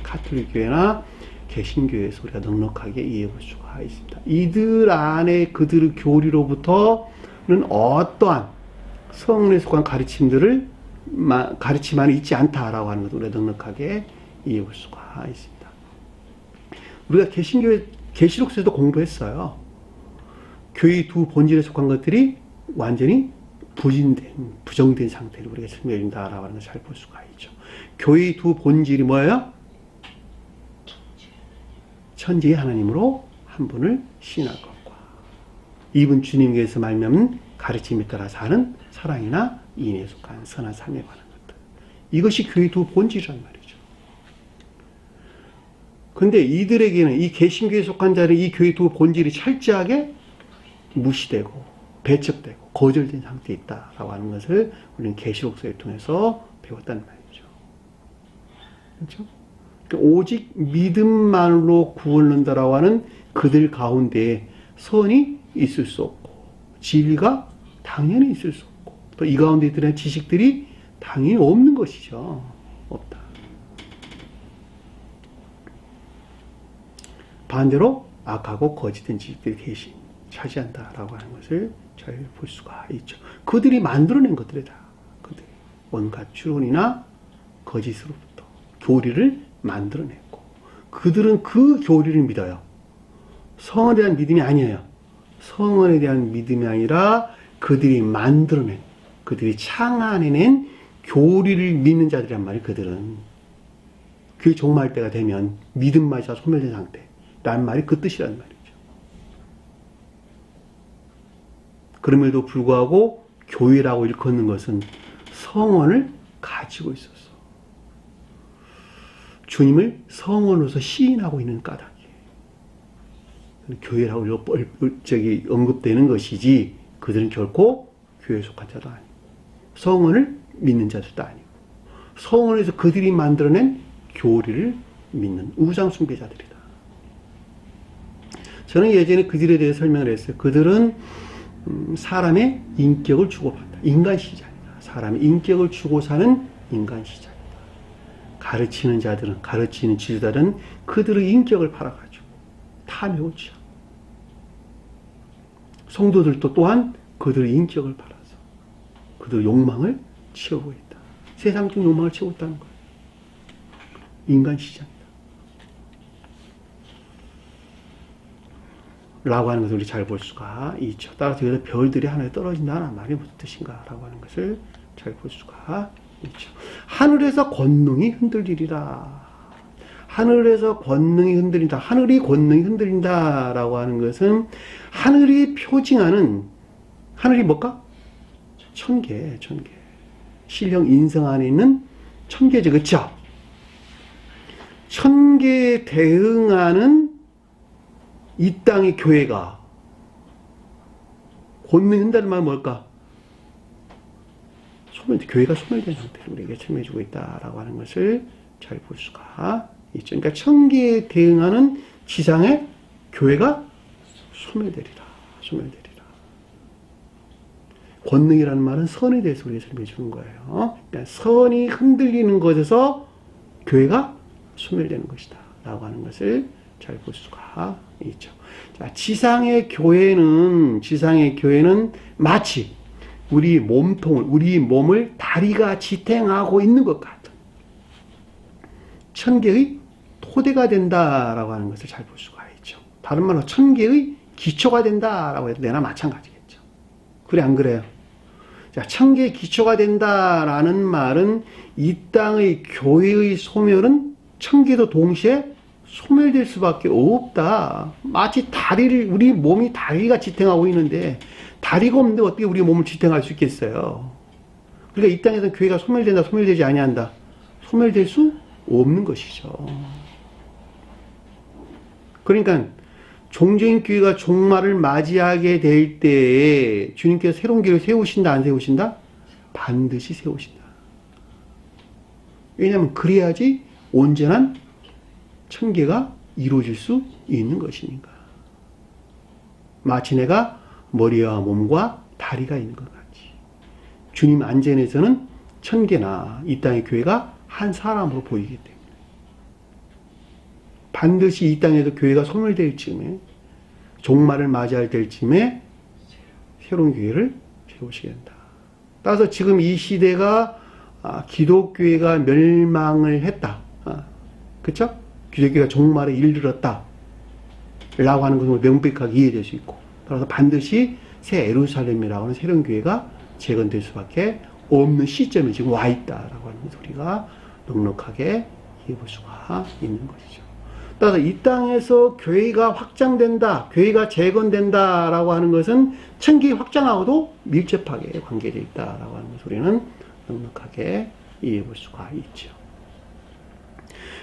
가톨릭 교회나 개신교회에서 우리가 넉넉하게 이해해 볼 수가 있습니다. 이들 안에 그들의 교리로부터는 어떠한 성령에 속한 가르침 안에 있지 않다라고 하는 것을 우리가 넉넉하게 이해해 볼 수가 있습니다. 우리가 계시록서에도 공부했어요. 교회의 두 본질에 속한 것들이 완전히 부정된 상태로 우리가 설명해 준다라고 하는 것을 잘 볼 수가 있죠. 교회의 두 본질이 뭐예요? 천지의 하나님으로 한 분을 신할 것과 이분 주님께서 말미암은 가르침에 따라 사는 사랑이나 인에 속한 선한 삶에 관한 것들. 이것이 교회의 두 본질이란 말이죠. 그런데 이들에게는 이 개신교에 속한 자는 이 교회의 두 본질이 철저하게 무시되고 배척되고 거절된 상태에 있다라고 하는 것을 우리는 계시록서를 통해서 배웠단 말이죠. 그렇죠? 오직 믿음만으로 구원을 얻는다라고 하는 그들 가운데 선이 있을 수 없고 진리가 당연히 있을 수 없고 또 이 가운데 들어있는 지식들이 당연히 없는 것이죠. 없다. 반대로 악하고 거짓된 지식들이 대신 차지한다라고 하는 것을 잘 볼 수가 있죠. 그들이 만들어낸 것들이다. 그들이 온갖 추론이나 거짓으로부터 교리를 만들어냈고 그들은 그 교리를 믿어요. 성에 대한 믿음이 아니에요. 성에 대한 믿음이 아니라 그들이 만들어낸, 그들이 창안해낸 교리를 믿는 자들이란 말이에요. 그들은 그게 종말 때가 되면 믿음마저 다 소멸된 상태 라는 말이 그 뜻이란 말이죠. 그럼에도 불구하고 교회라고 일컫는 것은 성원을 가지고 있었어. 주님을 성원으로서 시인하고 있는 까닭이에요. 교회라고 언급되는 것이지 그들은 결코 교회에 속한 자도 아니고 성원을 믿는 자들도 아니고 성원에서 그들이 만들어낸 교리를 믿는 우상 숭배자들이다. 저는 예전에 그들에 대해 설명을 했어요. 그들은 사람의 인격을 주고받는다. 인간시장이다. 사람의 인격을 주고 사는 인간시장이다. 가르치는 자들은, 가르치는 지도자들은 그들의 인격을 팔아가지고 탐욕을 취하고 성도들도 또한 그들의 인격을 팔아서 그들의 욕망을 채우고 있다. 세상적 욕망을 채우고 있다는 거예요. 인간시장이다. 라고 하는 것을 우리 잘 볼 수가 있죠. 따라서 여기서 별들이 하늘에 떨어진다는 말이 무슨 뜻인가 라고 하는 것을 잘 볼 수가 있죠. 하늘에서 권능이 흔들리리라. 하늘에서 권능이 흔들린다. 하늘이 권능이 흔들린다 라고 하는 것은 하늘이 표징하는 하늘이 뭘까? 천계. 신령 인성 안에 있는 천계죠. 그렇죠? 천계에 대응하는 이 땅의 교회가 권능이 흔들린다는 말은 뭘까? 교회가 소멸된 상태로 우리에게 설명해주고 있다라고 하는 것을 잘 볼 수가 있죠. 그러니까 천계에 대응하는 지상의 교회가 소멸되리라. 권능이라는 말은 선에 대해서 우리에게 설명해 주는 거예요. 그러니까 선이 흔들리는 것에서 교회가 소멸되는 것이다. 라고 하는 것을 잘 볼 수가 있죠. 자, 지상의 교회는 마치 우리 몸을 다리가 지탱하고 있는 것 같은 천계의 토대가 된다라고 하는 것을 잘 볼 수가 있죠. 다른 말로 천계의 기초가 된다라고 해도 내나 마찬가지겠죠. 그래 안 그래요? 자, 천계의 기초가 된다라는 말은 이 땅의 교회의 소멸은 천계도 동시에 소멸될 수밖에 없다. 마치 우리 몸이 다리가 지탱하고 있는데 다리가 없는데 어떻게 우리 몸을 지탱할 수 있겠어요? 그러니까 이 땅에서 교회가 소멸된다, 소멸되지 아니한다. 소멸될 수 없는 것이죠. 그러니까 종교인 교회가 종말을 맞이하게 될 때에 주님께서 새로운 교회를 세우신다, 안 세우신다? 반드시 세우신다. 왜냐하면 그래야지 온전한 천계가 이루어질 수 있는 것이니까. 마치 내가 머리와 몸과 다리가 있는 것 같이 주님 안전에서는 천계나 이 땅의 교회가 한 사람으로 보이기 때문에 반드시 이 땅에도 교회가 소멸될 즈음에 종말을 맞이할 즈음에 새로운 교회를 세우시게 된다. 따라서 지금 이 시대가 기독교회가 멸망을 했다. 그쵸? 기독교가 종말에 이르렀다 라고 하는 것을 명백하게 이해될 수 있고 따라서 반드시 새 예루살렘이라고 하는 새로운 교회가 재건될 수밖에 없는 시점에 지금 와 있다라고 하는 것을 우리가 넉넉하게 이해볼 수가 있는 것이죠. 따라서 이 땅에서 교회가 확장된다, 교회가 재건된다라고 하는 것은 천기 확장하고도 밀접하게 관계되어 있다라고 하는 것을 우리는 넉넉하게 이해볼 수가 있죠.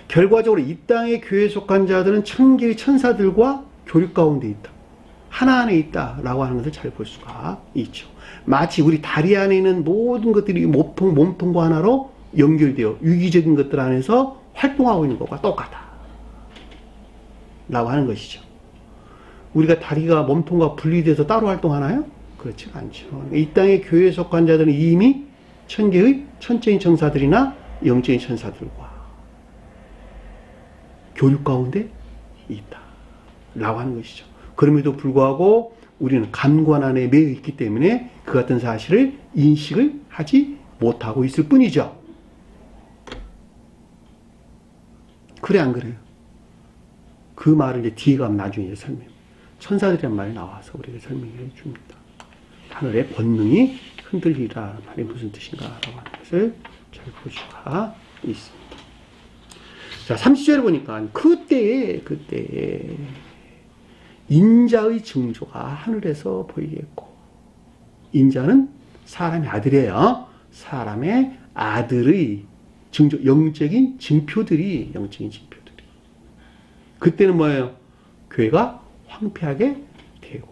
결과적으로 이 땅의 교회에 속한 자들은 천계의 천사들과 교류 가운데 있다. 하나 안에 있다라고 하는 것을 잘 볼 수가 있죠. 마치 우리 다리 안에 있는 모든 것들이 몸통과 하나로 연결되어 유기적인 것들 안에서 활동하고 있는 것과 똑같다. 라고 하는 것이죠. 우리가 다리가 몸통과 분리돼서 따로 활동하나요? 그렇지 않죠. 이 땅의 교회에 속한 자들은 이미 천계의 천적인 천사들이나 영적인 천사들과 교육 가운데 있다. 라고 하는 것이죠. 그럼에도 불구하고 우리는 감관 안에 매여 있기 때문에 그 같은 사실을 인식을 하지 못하고 있을 뿐이죠. 그래 안 그래요? 그 말을 이제 뒤에 가면 나중에 설명. 천사들이란 말이 나와서 우리에게 설명해 줍니다. 하늘의 권능이 흔들리라 말이 무슨 뜻인가라고 하는 것을 잘 볼 수가 있습니다. 자, 30절에 보니까 그때에 인자의 징조가 하늘에서 보이겠고, 인자는 사람의 아들이에요. 사람의 아들의 징조, 영적인 징표들이 그때는 뭐예요? 교회가 황폐하게 되고,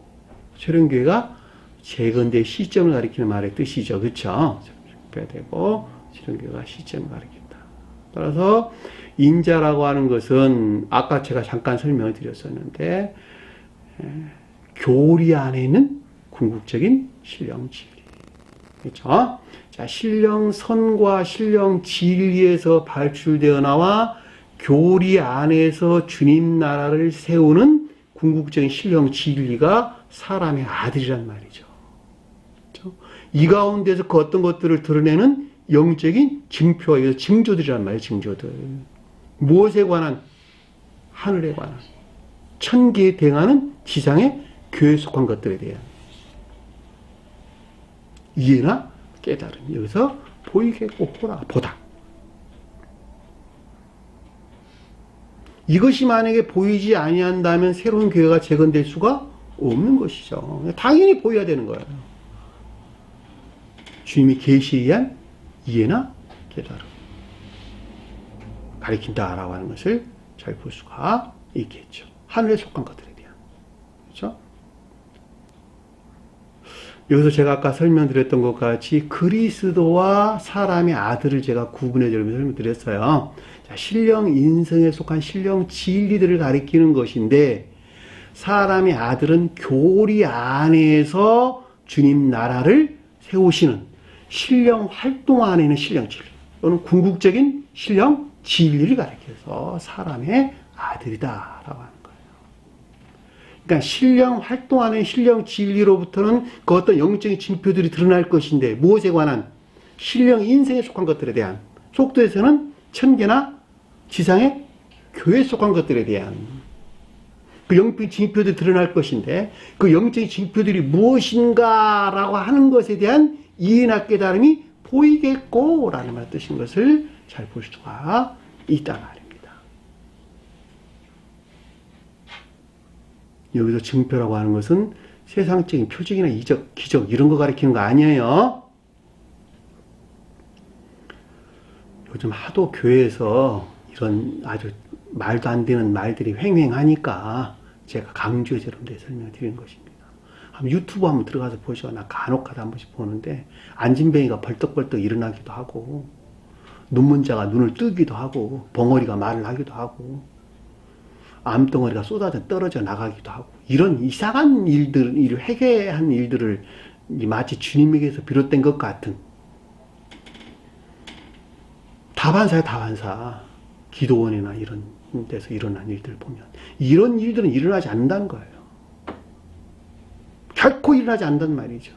저런 교회가 재건대 시점을 가리키는 말의 뜻이죠. 그렇죠? 황폐되고 저런 교회가 시점을 가리킨다. 따라서 인자라고 하는 것은 아까 제가 잠깐 설명을 드렸었는데, 교리 안에 있는 궁극적인 신령 진리. 그렇죠? 자, 신령 선과 신령 진리에서 발출되어 나와 교리 안에서 주님 나라를 세우는 궁극적인 신령 진리가 사람의 아들이란 말이죠. 그렇죠? 이 가운데서 그 어떤 것들을 드러내는 영적인 징표와 징조들이란 말이에요. 징조들. 무엇에 관한? 하늘에 관한. 천계에 대응하는 지상의 교회에 속한 것들에 대한 이해나 깨달음. 여기서 보이겠고 보다. 이것이 만약에 보이지 아니한다면 새로운 교회가 재건될 수가 없는 것이죠. 당연히 보여야 되는 거예요. 주님이 계시에 의한 이해나 깨달음 가리킨다라고 하는 것을 잘 볼 수가 있겠죠. 하늘에 속한 것들에 대한. 그렇죠? 여기서 제가 아까 설명드렸던 것 같이 그리스도와 사람의 아들을 제가 구분해 주면서 설명드렸어요. 자, 신령 인성에 속한 신령 진리들을 가리키는 것인데, 사람의 아들은 교리 안에서 주님 나라를 세우시는 신령 활동 안에 있는 신령 진리, 또는 궁극적인 신령 진리를 가리켜서 사람의 아들이다라고 하는 거예요. 그러니까 신령 활동 안에 신령 진리로부터는 그 어떤 영적인 징표들이 드러날 것인데, 무엇에 관한? 신령 인생에 속한 것들에 대한, 속도에서는 천계나 지상의 교회에 속한 것들에 대한 그 영적인 징표들이 드러날 것인데, 그 영적인 징표들이 무엇인가라고 하는 것에 대한 이해나 깨달음이 보이겠고 라는 말 뜻인 것을 잘 볼 수가 있단 말입니다. 여기서 징표라고 하는 것은 세상적인 표적이나 이적, 기적 이런 거 가리키는 거 아니에요. 요즘 하도 교회에서 이런 아주 말도 안 되는 말들이 횡행하니까 제가 강조해서 여러분들께 설명을 드리는 것입니다. 한번 유튜브 한번 들어가서 보죠. 나 간혹가다 한 번씩 보는데 안진뱅이가 벌떡벌떡 일어나기도 하고, 눈문자가 눈을 뜨기도 하고, 벙어리가 말을 하기도 하고, 암덩어리가 쏟아져 떨어져 나가기도 하고, 이런 이상한 일들, 회개한 일들을 마치 주님에게서 비롯된 것 같은, 다반사야 다반사. 기도원이나 이런 데서 일어난 일들 보면 이런 일들은 일어나지 않는다는 거예요. 결코 일어나지 않는단 말이죠.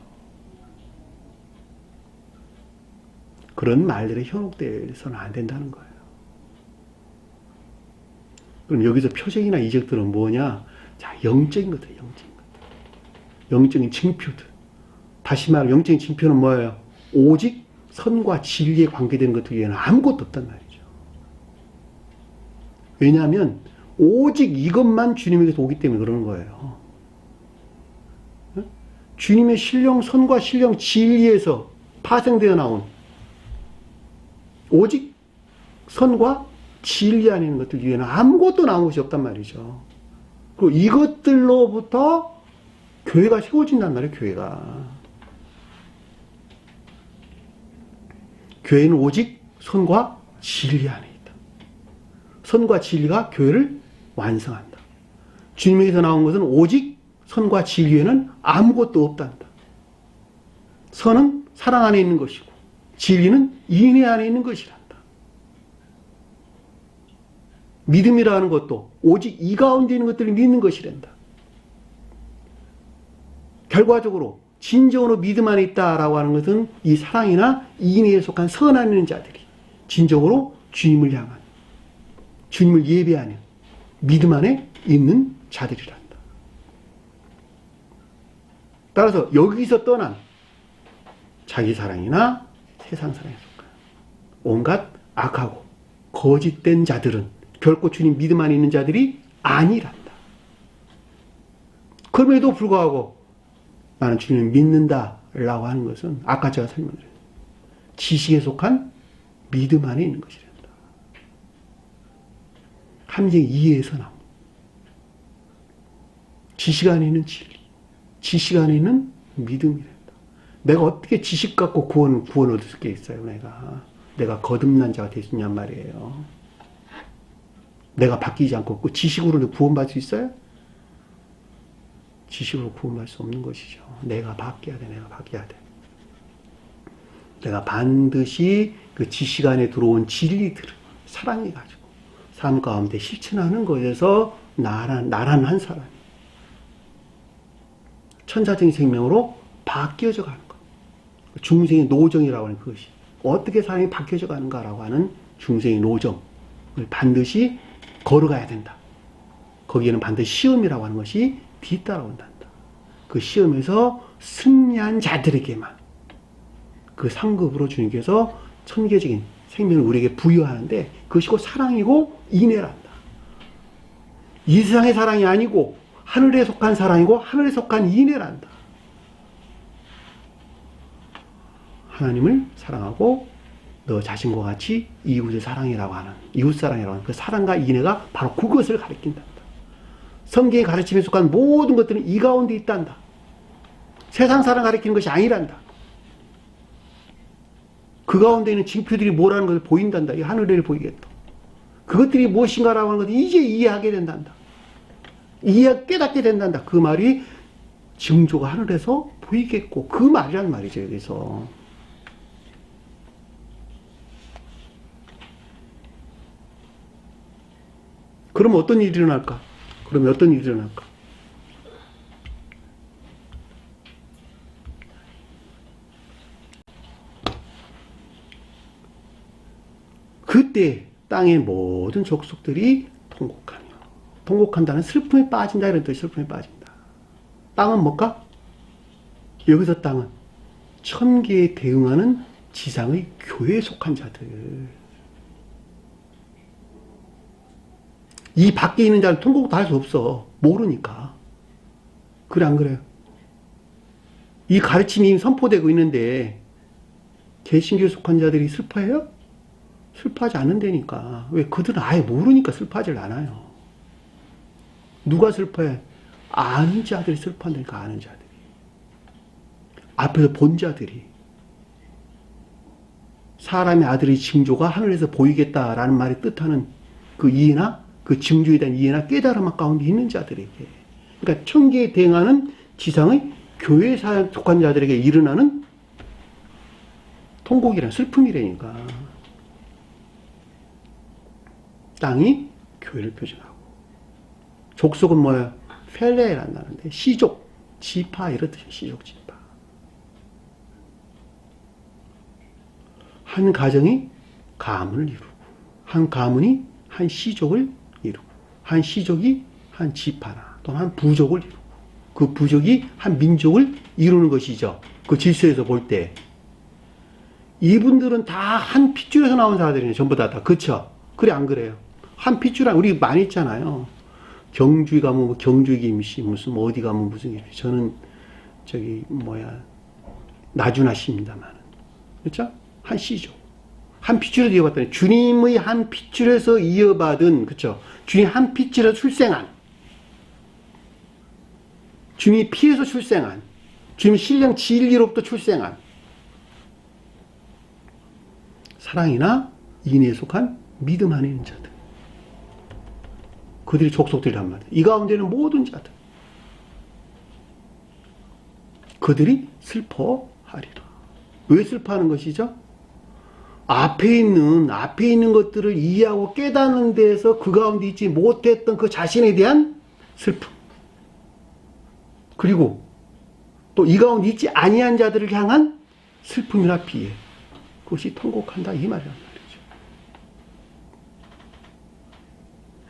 그런 말들에 현혹돼서는 안 된다는 거예요. 그럼 여기서 표적이나 이적들은 뭐냐? 자, 영적인 것들, 영적인 징표들. 다시 말하면 영적인 징표는 뭐예요? 오직 선과 진리에 관계되는 것들 외에는 아무것도 없단 말이죠. 왜냐하면 오직 이것만 주님에게서 오기 때문에 그러는 거예요. 주님의 신령 선과 신령 진리에서 파생되어 나온 오직 선과 진리 안에 있는 것들 위에는 아무것도 나온 것이 없단 말이죠. 그리고 이것들로부터 교회가 세워진단 말이에요. 교회는 오직 선과 진리 안에 있다. 선과 진리가 교회를 완성한다. 주님에게서 나온 것은 오직 선과 진리에는 아무것도 없단다. 선은 사랑 안에 있는 것이고 진리는 인애 안에 있는 것이란다. 믿음이라는 것도 오직 이 가운데 있는 것들을 믿는 것이란다. 결과적으로 진정으로 믿음 안에 있다라고 하는 것은 이 사랑이나 인애에 속한 선 안에 있는 자들이 진정으로 주님을 향한, 주님을 예배하는 믿음 안에 있는 자들이란다. 따라서 여기서 떠난 자기 사랑이나 세상 사랑에 속한 온갖 악하고 거짓된 자들은 결코 주님 믿음 안에 있는 자들이 아니란다. 그럼에도 불구하고 나는 주님을 믿는다라고 하는 것은 아까 제가 설명드렸죠. 지식에 속한 믿음 안에 있는 것이란다. 함정 이해에서 나옵니다. 지식 안에 있는 진리, 지식 안에 있는 믿음이란다. 내가 어떻게 지식 갖고 구원 얻을 수 있어요, 내가 거듭난 자가 될 수 있냔 말이에요. 내가 바뀌지 않고 그 지식으로 구원받을 수 있어요? 지식으로 구원받을 수 없는 것이죠. 내가 바뀌어야 돼. 내가 반드시 그 지식 안에 들어온 진리들을 사랑해가지고 삶 가운데 실천하는 것에서 나란 한 사람이 천사적인 생명으로 바뀌어져 가는 것. 중생의 노정이라고 하는 그것이 어떻게 사람이 바뀌어져 가는가라고 하는 중생의 노정을 반드시 걸어가야 된다. 거기에는 반드시 시험이라고 하는 것이 뒤따라온단다. 그 시험에서 승리한 자들에게만 그 상급으로 주님께서 천계적인 생명을 우리에게 부여하는데 그것이 곧 사랑이고 인애란다. 이 세상의 사랑이 아니고 하늘에 속한 사랑이고 하늘에 속한 인애란다. 하나님을 사랑하고 너 자신과 같이 이웃을 사랑이라고 하는 이웃사랑이라고 하는 그 사랑과 인애가 바로 그것을 가리킨단다. 성경의 가르침에 속한 모든 것들은 이 가운데 있단다. 세상 사랑 가리키는 것이 아니란다. 그 가운데 있는 징표들이 뭐라는 것을 보인단다. 이 하늘을 보이겠다. 그것들이 무엇인가라고 하는 것을 이제 이해하게 된단다. 깨닫게 된단다. 그 말이 징조가 하늘에서 보이겠고 그 말이란 말이죠. 여기서 그럼 어떤 일이 일어날까? 그때 땅의 모든 족속들이 통곡한다는 슬픔에 빠진다 이런 뜻이 슬픔에 빠진다. 땅은 뭘까? 여기서 땅은 천계에 대응하는 지상의 교회에 속한 자들. 이 밖에 있는 자는 통곡도 할 수 없어. 모르니까. 그래 안 그래요? 이 가르침이 이미 선포되고 있는데 개신교에 속한 자들이 슬퍼해요? 슬퍼하지 않는다니까. 왜? 그들은 아예 모르니까 슬퍼하지 않아요. 누가 슬퍼해? 아는 자들이 슬퍼한다니까. 아는 자들이. 앞에서 본 자들이. 사람의 아들의 징조가 하늘에서 보이겠다라는 말이 뜻하는 그 이해나 그 징조에 대한 이해나 깨달음 가운데 있는 자들에게, 그러니까 천계에 대응하는 지상의 교회에 속한 자들에게 일어나는 통곡이란 슬픔이라니까. 땅이 교회를 표준하고 족속은 뭐야? 펠레라는 단어인데 시족, 지파 이렇듯이 시족, 지파. 한 가정이 가문을 이루고 한 가문이 한 시족을 이루고 한 시족이 한 지파나 또는 한 부족을 이루고 그 부족이 한 민족을 이루는 것이죠. 그 질서에서 볼 때 이분들은 다 한 핏줄에서 나온 사람들이네. 전부 다. 그쵸? 그래 안 그래요? 한 핏줄 안 우리 많이 있잖아요. 경주에 가면 뭐 경주 김씨 무슨 뭐 어디 가면 무슨 김씨. 저는 저기 나주나 씨입니다만. 그렇죠? 한 씨죠. 한 핏줄에서 이어받던 주님의 한 핏줄에서 이어받은, 그렇죠? 주님 한 핏줄에서 출생한, 주님이 피에서 출생한, 주님 신령 진리로부터 출생한 사랑이나 인애에 속한 믿음 안에 있는 자들, 그들이 족속들이란 말이에요. 이 가운데는 모든 자들, 그들이 슬퍼하리라. 왜 슬퍼하는 것이죠? 앞에 있는 것들을 이해하고 깨닫는 데에서 그 가운데 있지 못했던 그 자신에 대한 슬픔. 그리고 또 이 가운데 있지 아니한 자들을 향한 슬픔이나 비애. 그것이 통곡한다 이 말이란 말이죠.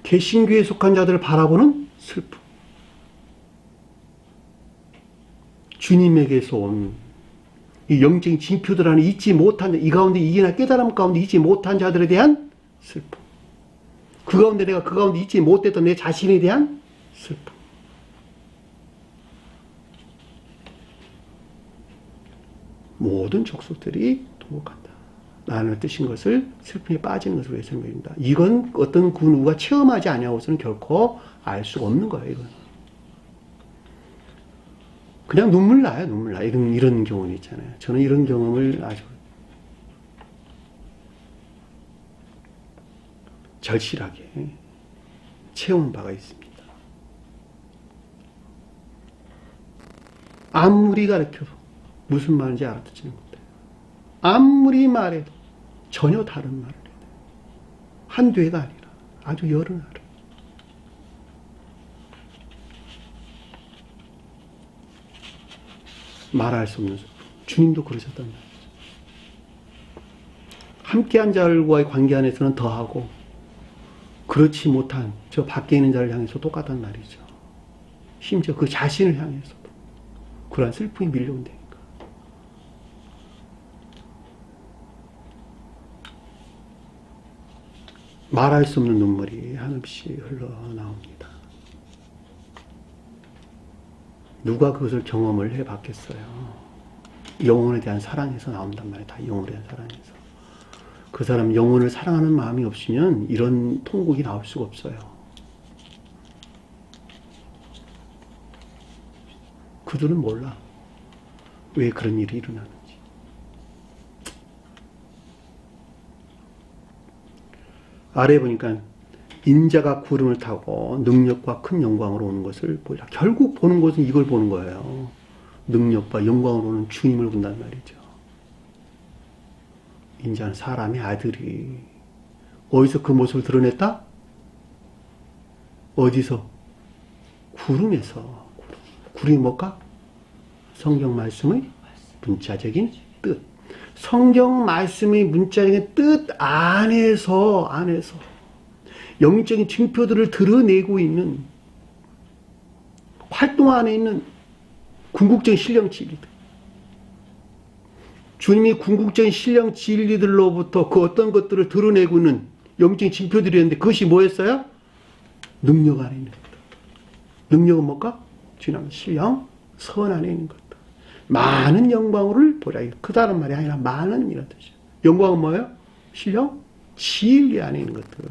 개신교에 속한 자들을 바라보는 슬픔. 주님에게서 온 이 영적인 징표들 안에 있지 못한, 이 가운데 이해나 깨달음 가운데 있지 못한 자들에 대한 슬픔. 그 가운데 내가 그 가운데 있지 못했던 내 자신에 대한 슬픔. 모든 족속들이 통곡한다. 나는 뜻인 것을 슬픔에 빠지는 것으로 왜 설명합니다. 이건 어떤 그 누가 체험하지 아니하고서는 결코 알 수가 없는 거예요. 이건 그냥 눈물 나요. 눈물 나. 이런 경우는 있잖아요. 저는 이런 경험을 아주 절실하게 체험 바가 있습니다. 아무리 가르쳐도 무슨 말인지 알아듣지는 못해요. 아무리 말해도 전혀 다른 말을 해요. 한두 해가 아니라 아주 여러 날을. 말할 수 없는 슬픔. 주님도 그러셨단 말이죠. 함께한 자들과의 관계 안에서는 더하고 그렇지 못한 저 밖에 있는 자를 향해서 똑같단 말이죠. 심지어 그 자신을 향해서도 그러한 슬픔이 밀려온다니까. 말할 수 없는 눈물이 한없이 흘러나옵니다. 누가 그것을 경험을 해봤겠어요. 영혼에 대한 사랑에서 나온단 말이에요. 다 영혼에 대한 사랑에서. 그 사람 영혼을 사랑하는 마음이 없으면 이런 통곡이 나올 수가 없어요. 그들은 몰라. 왜 그런 일이 일어나는지. 아래 보니까 인자가 구름을 타고 능력과 큰 영광으로 오는 것을 보이라. 결국 보는 것은 이걸 보는 거예요. 능력과 영광으로 오는 주님을 본단 말이죠. 인자는 사람의 아들이 어디서 그 모습을 드러냈다? 어디서? 구름에서. 구름이 뭘까? 성경 말씀의 문자적인 뜻. 성경 말씀의 문자적인 뜻 안에서 영적인 징표들을 드러내고 있는 활동 안에 있는 궁극적인 신령 진리들. 주님이 궁극적인 신령 진리들로부터 그 어떤 것들을 드러내고 있는 영적인 징표들이었는데 그것이 뭐였어요? 능력 안에 있는 것들. 능력은 뭘까? 주님 신령 선 안에 있는 것들. 많은 영광을 보라. 크다는 말이 아니라 많은 이런 뜻이에요. 영광은 뭐예요? 신령 진리 안에 있는 것들.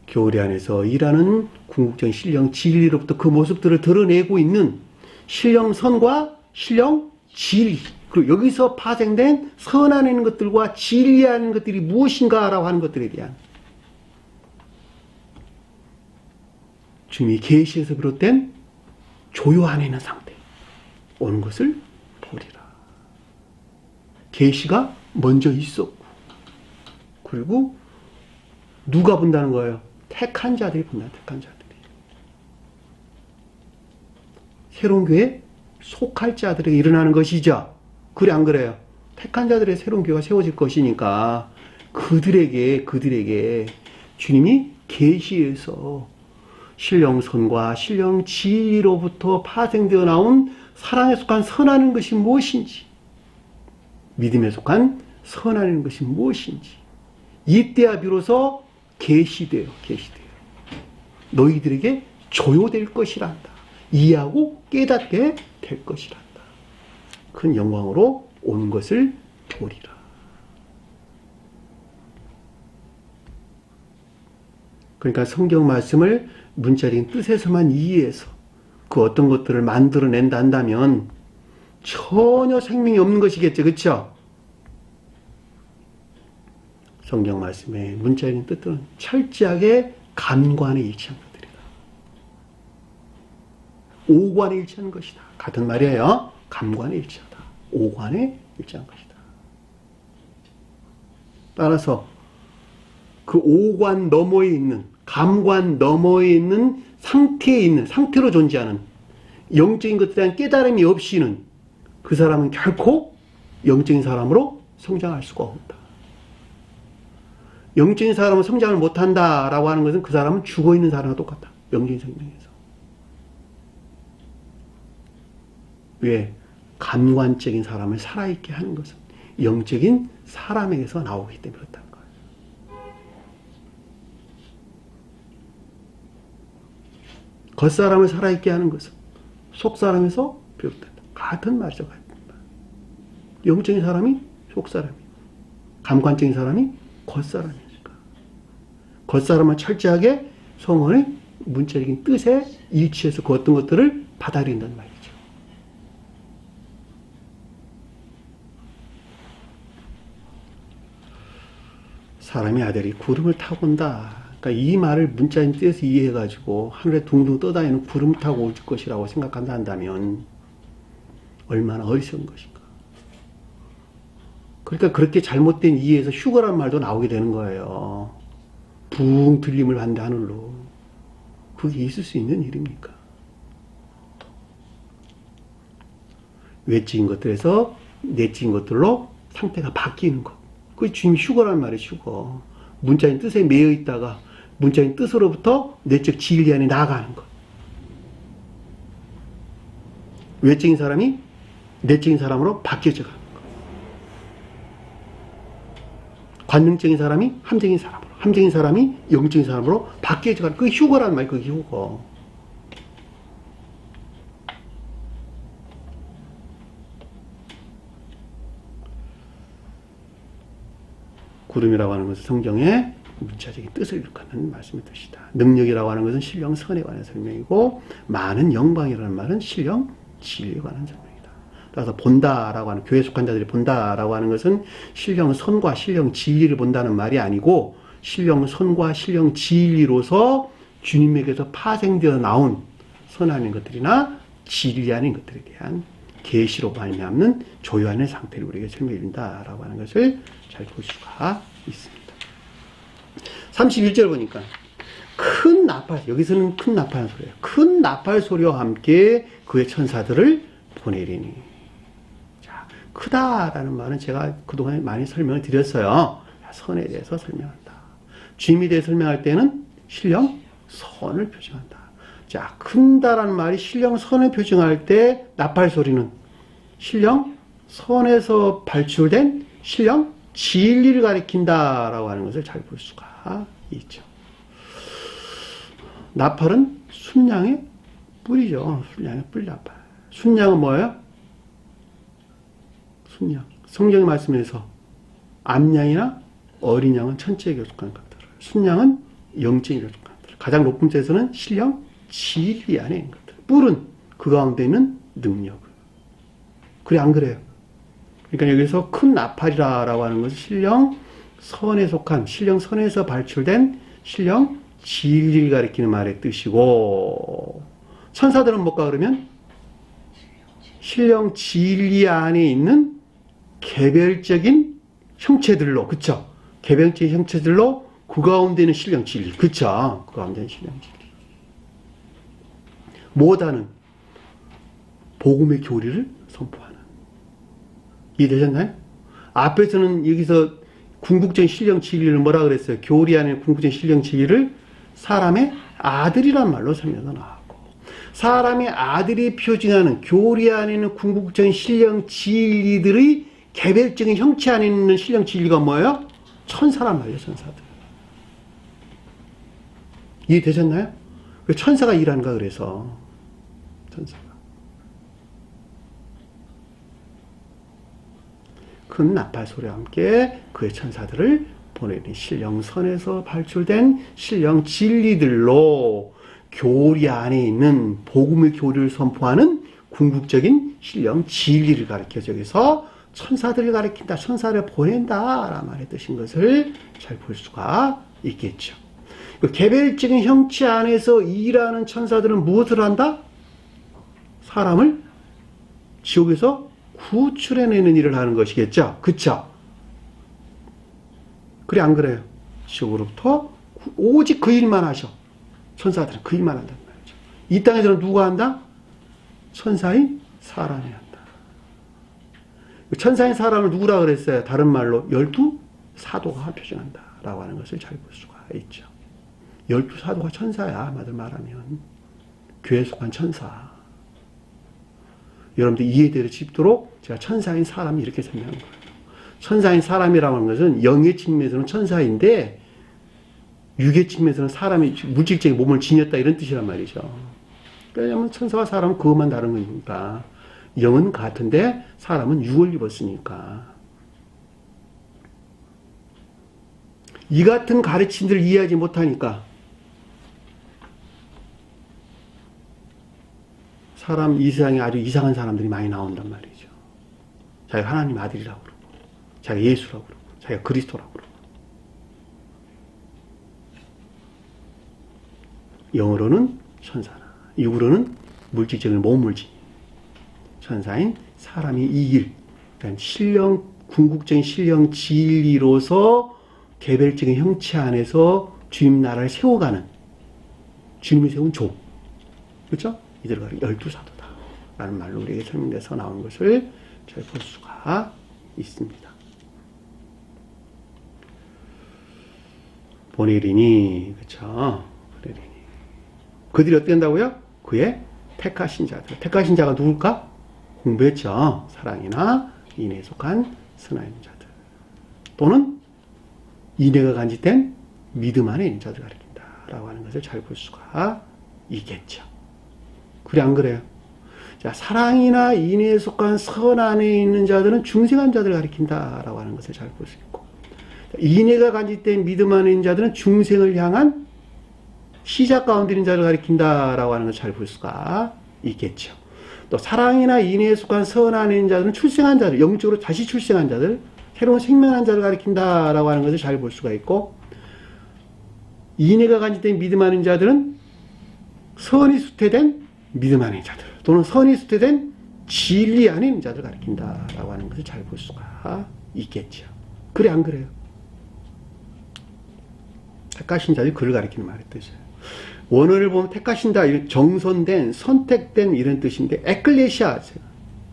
교회 안에서 일하는 궁극적인 신령 진리로부터 그 모습들을 드러내고 있는 신령 선과 신령 진리. 그리고 여기서 파생된 선 안에 있는 것들과 진리 안에 있는 것들이 무엇인가라고 하는 것들에 대한 주님이 계시에서 비롯된 조요 안에 있는 상태 오는 것을 보리라. 계시가 먼저 있었고 그리고 누가 본다는 거예요? 택한 자들이 본다. 택한 자들이. 새로운 교회에 속할 자들에게 일어나는 것이죠. 그래 안 그래요? 택한 자들의 새로운 교회가 세워질 것이니까 그들에게 주님이 계시에서 신령선과 신령 진리로부터 파생되어 나온 사랑에 속한 선하는 것이 무엇인지, 믿음에 속한 선하는 것이 무엇인지, 이때야 비로소 계시되어 너희들에게 조요될 것이란다. 이해하고 깨닫게 될 것이란다. 큰 영광으로 온 것을 보리라. 그러니까 성경 말씀을 문자적인 뜻에서만 이해해서 그 어떤 것들을 만들어낸다 한다면 전혀 생명이 없는 것이겠죠. 그렇죠? 성경 말씀의 문자적인 뜻들은 철저하게 감관에 일치한 것들이다. 오관에 일치하는 것이다. 같은 말이에요. 감관에 일치하다. 오관에 일치한 것이다. 따라서 그 오관 너머에 있는, 감관 너머에 있는 상태로 존재하는 영적인 것에 대한 깨달음이 없이는 그 사람은 결코 영적인 사람으로 성장할 수가 없다. 영적인 사람은 성장을 못한다라고 하는 것은 그 사람은 죽어있는 사람과 똑같다. 영적인 생명에서. 왜? 감관적인 사람을 살아있게 하는 것은 영적인 사람에게서 나오기 때문에 그렇다는 거예요. 겉사람을 살아있게 하는 것은 속사람에서 비롯된다. 같은 말이죠. 같은 말. 영적인 사람이 속사람이고 감관적인 사람이 겉사람이니까. 겉사람은 철저하게 성원의 문자적인 뜻에 일치해서 그 어떤 것들을 받아들인다는 말이죠. 사람의 아들이 구름을 타고 온다. 그러니까 이 말을 문자인 뜻에서 이해해가지고 하늘에 둥둥 떠다니는 구름 타고 올 것이라고 생각한다 한다면 얼마나 어리석은 것인가. 그러니까 그렇게 잘못된 이해에서 휴거란 말도 나오게 되는 거예요. 붕 들림을 한다 하늘로. 그게 있을 수 있는 일입니까? 외적인 것들에서 내적인 것들로 상태가 바뀌는 것. 그게 주님 휴거란 말이에요. 휴거. 문자인 뜻에 매여 있다가 문자인 뜻으로부터 내적 진리 안에 나아가는 것. 외적인 사람이 내적인 사람으로 바뀌어져 가는 것. 관능적인 사람이 함정인 사람으로, 함정인 사람이 영적인 사람으로 바뀌어져 가는 것. 그게 휴거란 말이에요. 그게 휴거. 구름이라고 하는 것은 성경의 문자적인 뜻을 일컫는 말씀의 뜻이다. 능력이라고 하는 것은 신령 선에 관한 설명이고 많은 영광이라는 말은 신령 진리에 관한 설명이다. 따라서 본다라고 하는 교회에 속한 자들이 본다라고 하는 것은 신령 선과 신령 진리를 본다는 말이 아니고 신령 선과 신령 진리로서 주님에게서 파생되어 나온 선하는 것들이나 진리 아닌 것들에 대한 계시로 말미암는 조요하는 상태를 우리에게 설명해 준다라고 하는 것을 잘 볼 수가 있습니다. 31절 보니까 큰 나팔, 여기서는 큰 나팔 소리예요. 큰 나팔 소리와 함께 그의 천사들을 보내리니. 자, 크다라는 말은 제가 그동안 많이 설명을 드렸어요. 선에 대해서 설명한다. 주님에 대해 설명할 때는 신령 선을 표정한다. 자, 큰다라는 말이 신령 선을 표정할 때 나팔 소리는 신령 선에서 발출된 신령 진리를 가리킨다라고 하는 것을 잘 볼 수가 있죠. 나팔은 순양의 뿔이죠. 순양의 뿔 나팔. 순양은 뭐예요? 순양. 성경 말씀에서 암양이나 어린 양은 천체에 속하는 것들. 순양은 영적에 속하는 것들. 가장 높은 데서는 신령 진리 안에 있는 것들. 뿔은 그 가운데 있는 능력을. 그래 안 그래요? 그러니까 여기서 큰 나팔이라고 하는 것은 신령 선에 속한, 신령 선에서 발출된 신령 진리를 가리키는 말의 뜻이고, 천사들은 뭘까 그러면? 신령 진리 안에 있는 개별적인 형체들로, 그쵸? 개별적인 형체들로 그 가운데 있는 신령 진리, 그쵸? 그 가운데 있는 신령 진리. 못하는 복음의 교리를 선포하는. 이해되셨나요? 앞에서는 여기서 궁극적인 신령 진리를 뭐라 그랬어요? 교리 안에 궁극적인 신령 진리를 사람의 아들이란 말로 설명해서 나왔고, 사람의 아들이 표징하는 교리 안에 있는 궁극적인 신령 진리들의 개별적인 형체 안에 있는 신령 진리가 뭐예요? 천사란 말이에요. 천사들. 이해되셨나요? 천사가 일하는가 그래서 천사가 큰 나팔 소리와 함께 그의 천사들을 보내니 신령선에서 발출된 신령 진리들로 교리 안에 있는 복음의 교리를 선포하는 궁극적인 신령 진리를 가리켜 저기서 천사들을 가리킨다, 천사를 보낸다 라는 말의 뜻인 것을 잘 볼 수가 있겠죠. 그 개별적인 형체 안에서 일하는 천사들은 무엇을 한다? 사람을 지옥에서 구출해내는 일을 하는 것이겠죠. 그쵸? 그래 안 그래요? 지옥으로부터 오직 그 일만 하셔. 천사들은 그 일만 한단 말이죠. 이 땅에서는 누가 한다? 천사인 사람이 한다. 천사인 사람을 누구라 그랬어요? 다른 말로 12사도가 표정한다 라고 하는 것을 잘 볼 수가 있죠. 12사도가 천사야. 말하면 교회에 속한 천사. 여러분들 이해될 수 있도록 제가 천사인 사람이 이렇게 설명한 거예요. 천사인 사람이라고 하는 것은 영의 측면에서는 천사인데 육의 측면에서는 사람이 물질적인 몸을 지녔다 이런 뜻이란 말이죠. 왜냐하면 천사와 사람은 그것만 다른 거니까. 영은 같은데 사람은 육을 입었으니까. 이 같은 가르침들을 이해하지 못하니까 이 세상에 아주 이상한 사람들이 많이 나온단 말이죠. 자기가 하나님 아들이라고 그러고, 자기가 예수라고 그러고, 자기가 그리스도라고 그러고. 영어로는 천사나, 육으로는 물질적인 몸을 지닌 천사인 사람이 이 일, 그러니까 궁극적인 신령 진리로서 개별적인 형체 안에서 주님 나라를 세워가는, 주님이 세운 조. 그렇죠? 이들을 가리켜 12사도다 라는 말로 우리에게 설명돼서 나온 것을 저희 볼 수가 있습니다. 보내리니, 그렇죠? 보내리니. 그들이 어떻게 한다고요? 그의 택하신 자들. 택하신 자가 누굴까? 공부했죠. 사랑이나 인애에 속한 선하에 있는 자들. 또는 인애가 간직된 믿음 안에 있는 자들 가리킨다 라고 하는 것을 잘 볼 수가 있겠죠. 그래 안 그래요? 자, 사랑이나 인애에 속한 선 안에 있는 자들은 중생한 자들을 가리킨다 라고 하는 것을 잘 볼 수 있고, 인애가 간직된 믿음 안에 있는 자들은 중생을 향한 시작 가운데 있는 자를 가리킨다 라고 하는 것을 잘 볼 수가 있겠죠. 또 사랑이나 인애에 속한 선 안에 있는 자들은 출생한 자들, 영적으로 다시 출생한 자들, 새로운 생명한 자를 가리킨다 라고 하는 것을 잘 볼 수가 있고, 인애가 간직된 믿음 안에 있는 자들은 선이 수태된 믿음 안에 있는 자들, 또는 선이 수태된 진리 안에 있는 자들을 가리킨다 라고 하는 것을 잘 볼 수가 있겠죠. 그래 안 그래요? 택하신 자들이 그를 가리키는 말의 뜻이에요. 원어를 보면 택하신다, 정선된, 선택된 이런 뜻인데, 에클레시아,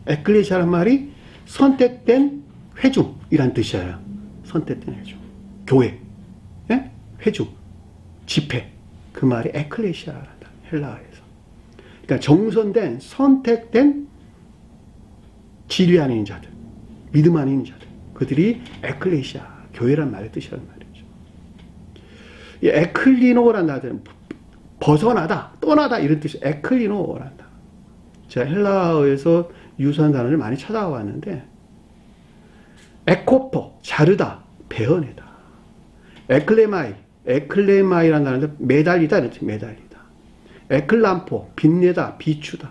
에클레시아란 말이 선택된 회중이란 뜻이에요. 선택된 회중. 교회, 예? 회중, 집회. 그 말이 에클레시아란다. 헬라어에서. 그러니까 정선된, 선택된 진리 안에 있는 자들, 믿음 안에 있는 자들. 그들이 에클레시아, 교회란 말의 뜻이란 말이죠. 이 에클리노란 단어는 벗어나다, 떠나다 이런 뜻이 에클리노란다. 제가 헬라어에서 유사한 단어를 많이 찾아왔는데, 에코포, 자르다, 베어내다. 에클레마이라는 단어는 매달리다, 이렇게 매달리다. 에클람포, 빛내다, 비추다.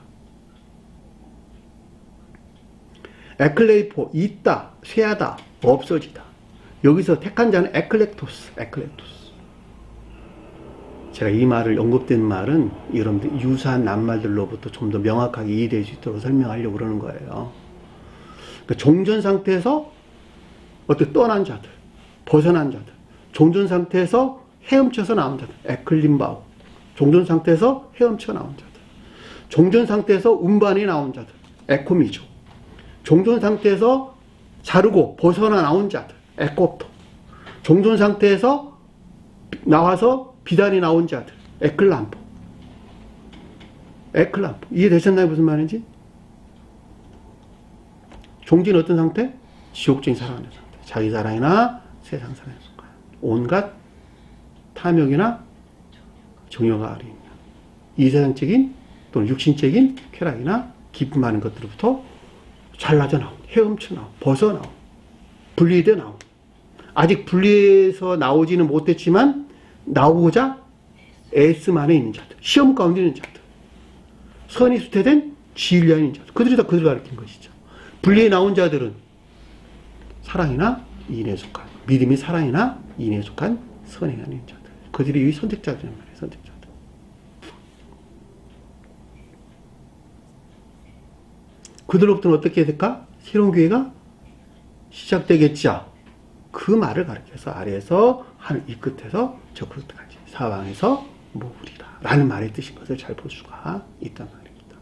에클레이포, 있다, 쇠하다, 없어지다. 여기서 택한 자는 에클렉토스. 제가 이 말을, 언급된 말은 여러분들 유사한 낱말들로부터 좀 더 명확하게 이해될 수 있도록 설명하려고 그러는 거예요. 그러니까 종전 상태에서 어떤 떠난 자들, 벗어난 자들, 종전 상태에서 헤엄쳐서 나온 자들, 에클림바오. 종전 상태에서 헤엄쳐 나온 자들. 종전 상태에서 운반이 나온 자들, 에코미조. 종전 상태에서 자르고 벗어나 나온 자들, 에코토. 종전 상태에서 나와서 비단이 나온 자들, 에클람포. 이해되셨나요? 무슨 말인지? 종지는 어떤 상태? 지옥적인 사랑하는 상태. 자기 사랑이나 세상 사랑에 속한 온갖 탐욕이나 정욕과 아리이며 이세상적인 또는 육신적인 쾌락이나 기쁨하는 것들로부터 잘라져 나온, 헤엄쳐 나온, 벗어 나온, 분리돼 나온, 아직 분리해서 나오지는 못했지만 나오고자 애쓰만에 있는 자들, 시험 가운데 있는 자들, 선이 수태된 진리 안에 있는 자들, 그들이 다 그들을 가리킨 것이죠. 분리해 나온 자들은 사랑이나 인애에 속한, 믿음이 사랑이나 인애에 속한 선행 안에 있는 자들, 그들이 이 선택자들이란 말이에요. 선택자들. 그들로부터는 어떻게 될까? 새로운 교회가 시작되겠죠. 그 말을 가르쳐서 아래에서 하늘 이 끝에서 저 끝까지 사방에서 모으리라 라는 말의 뜻인 것을 잘 볼 수가 있단 말입니다.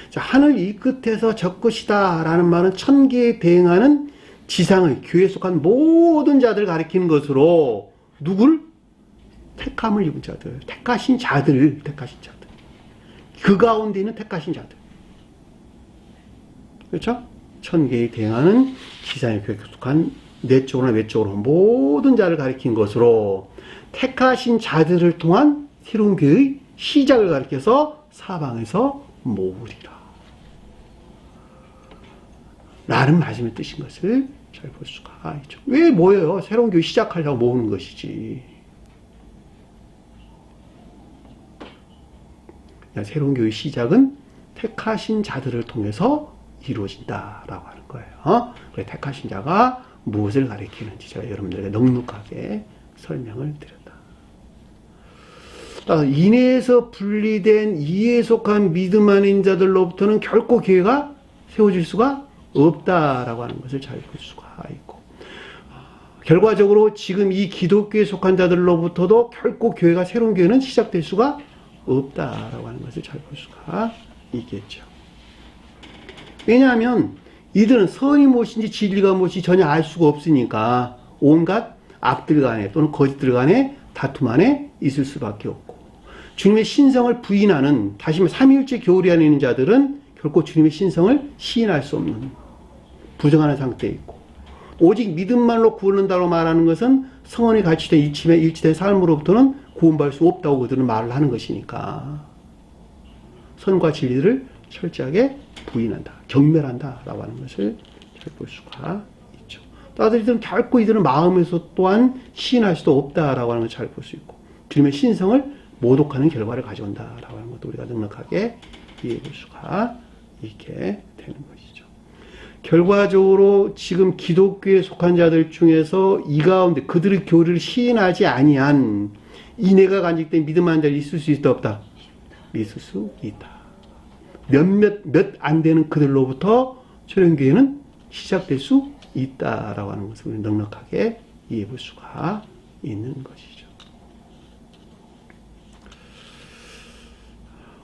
자, 하늘 이 끝에서 저 끝이다 라는 말은 천계에 대응하는 지상의 교회에 속한 모든 자들을 가리키는 것으로 누굴? 택함을 입은 자들, 택하신 자들. 그 가운데 있는 택하신 자들. 그렇죠? 천계에 대행하는 지상의 교회에 속한 내적으로나 외적으로 모든 자를 가리킨 것으로 택하신 자들을 통한 새로운 교회의 시작을 가리켜서 사방에서 모으리라 라는 말씀의 뜻인 것을 잘 볼 수가 있죠. 왜 모여요? 새로운 교회 시작하려고 모으는 것이지. 새로운 교회 시작은 택하신 자들을 통해서 이루어진다라고 하는 거예요. 그래, 택하신 자가 무엇을 가리키는지 제가 여러분들에게 넉넉하게 설명을 드렸다. 따라서 인에서 분리된 이에 속한 믿음 아닌 자들로부터는 결코 교회가 세워질 수가 없다라고 하는 것을 잘 볼 수가 있고, 결과적으로 지금 이 기독교에 속한 자들로부터도 결코 교회가 새로운 교회는 시작될 수가 없다라고 하는 것을 잘 볼 수가 있겠죠. 왜냐하면 이들은 선이 무엇인지 진리가 무엇인지 전혀 알 수가 없으니까 온갖 악들 간에 또는 거짓들 간에 다툼 안에 있을 수밖에 없고, 주님의 신성을 부인하는, 다시 말해 삼위일체 교리 안에 있는 자들은 결코 주님의 신성을 시인할 수 없는 부정하는 상태에 있고, 오직 믿음만로 구원한다고 말하는 것은 성원이 갖추된 일치된 삶으로부터는 구원받을 수 없다고 그들은 말을 하는 것이니까 선과 진리를 철저하게 부인한다, 경멸한다라고 하는 것을 잘 볼 수가 있죠. 따라서 이들은 결코 이들은 마음에서 또한 시인할 수도 없다라고 하는 것을 잘 볼 수 있고, 주님의 신성을 모독하는 결과를 가져온다라고 하는 것도 우리가 넉넉하게 이해해 볼 수가 있게 되는 것이죠. 결과적으로 지금 기독교에 속한 자들 중에서 이 가운데 그들의 교리를 시인하지 아니한 인애가 간직된 믿음 한 자들이 있을 수 있다 없다? 있을 수 있다. 몇 안 되는 그들로부터 초령교회는 시작될 수 있다라고 하는 것을 우리 넉넉하게 이해해 볼 수가 있는 것이죠.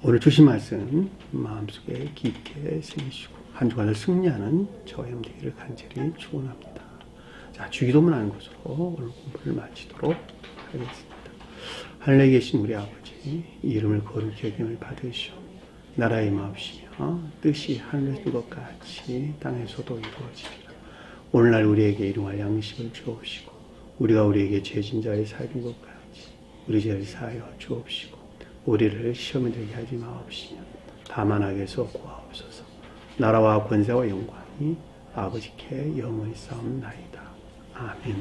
오늘 주신 말씀 마음속에 깊게 새기시고 한 주간을 승리하는 저와 여러분 되기를 간절히 축원합니다. 자, 주기도문 하는 것으로 오늘 공부를 마치도록 하겠습니다. 하늘에 계신 우리 아버지, 이름을 거룩히 여김을 받으시오. 나라의 마옵시며 뜻이 하늘에서 것 같이 땅에서도 이루어지리라. 오늘날 우리에게 일용할 양식을 주옵시고, 우리가 우리에게 죄진 자의 사하는 것 같이 우리 죄를 사하여 주옵시고, 우리를 시험에 들게 하지 마옵시며 다만 악에서 구하옵소서. 나라와 권세와 영광이 아버지께 영원히 싸움나이다. 아멘.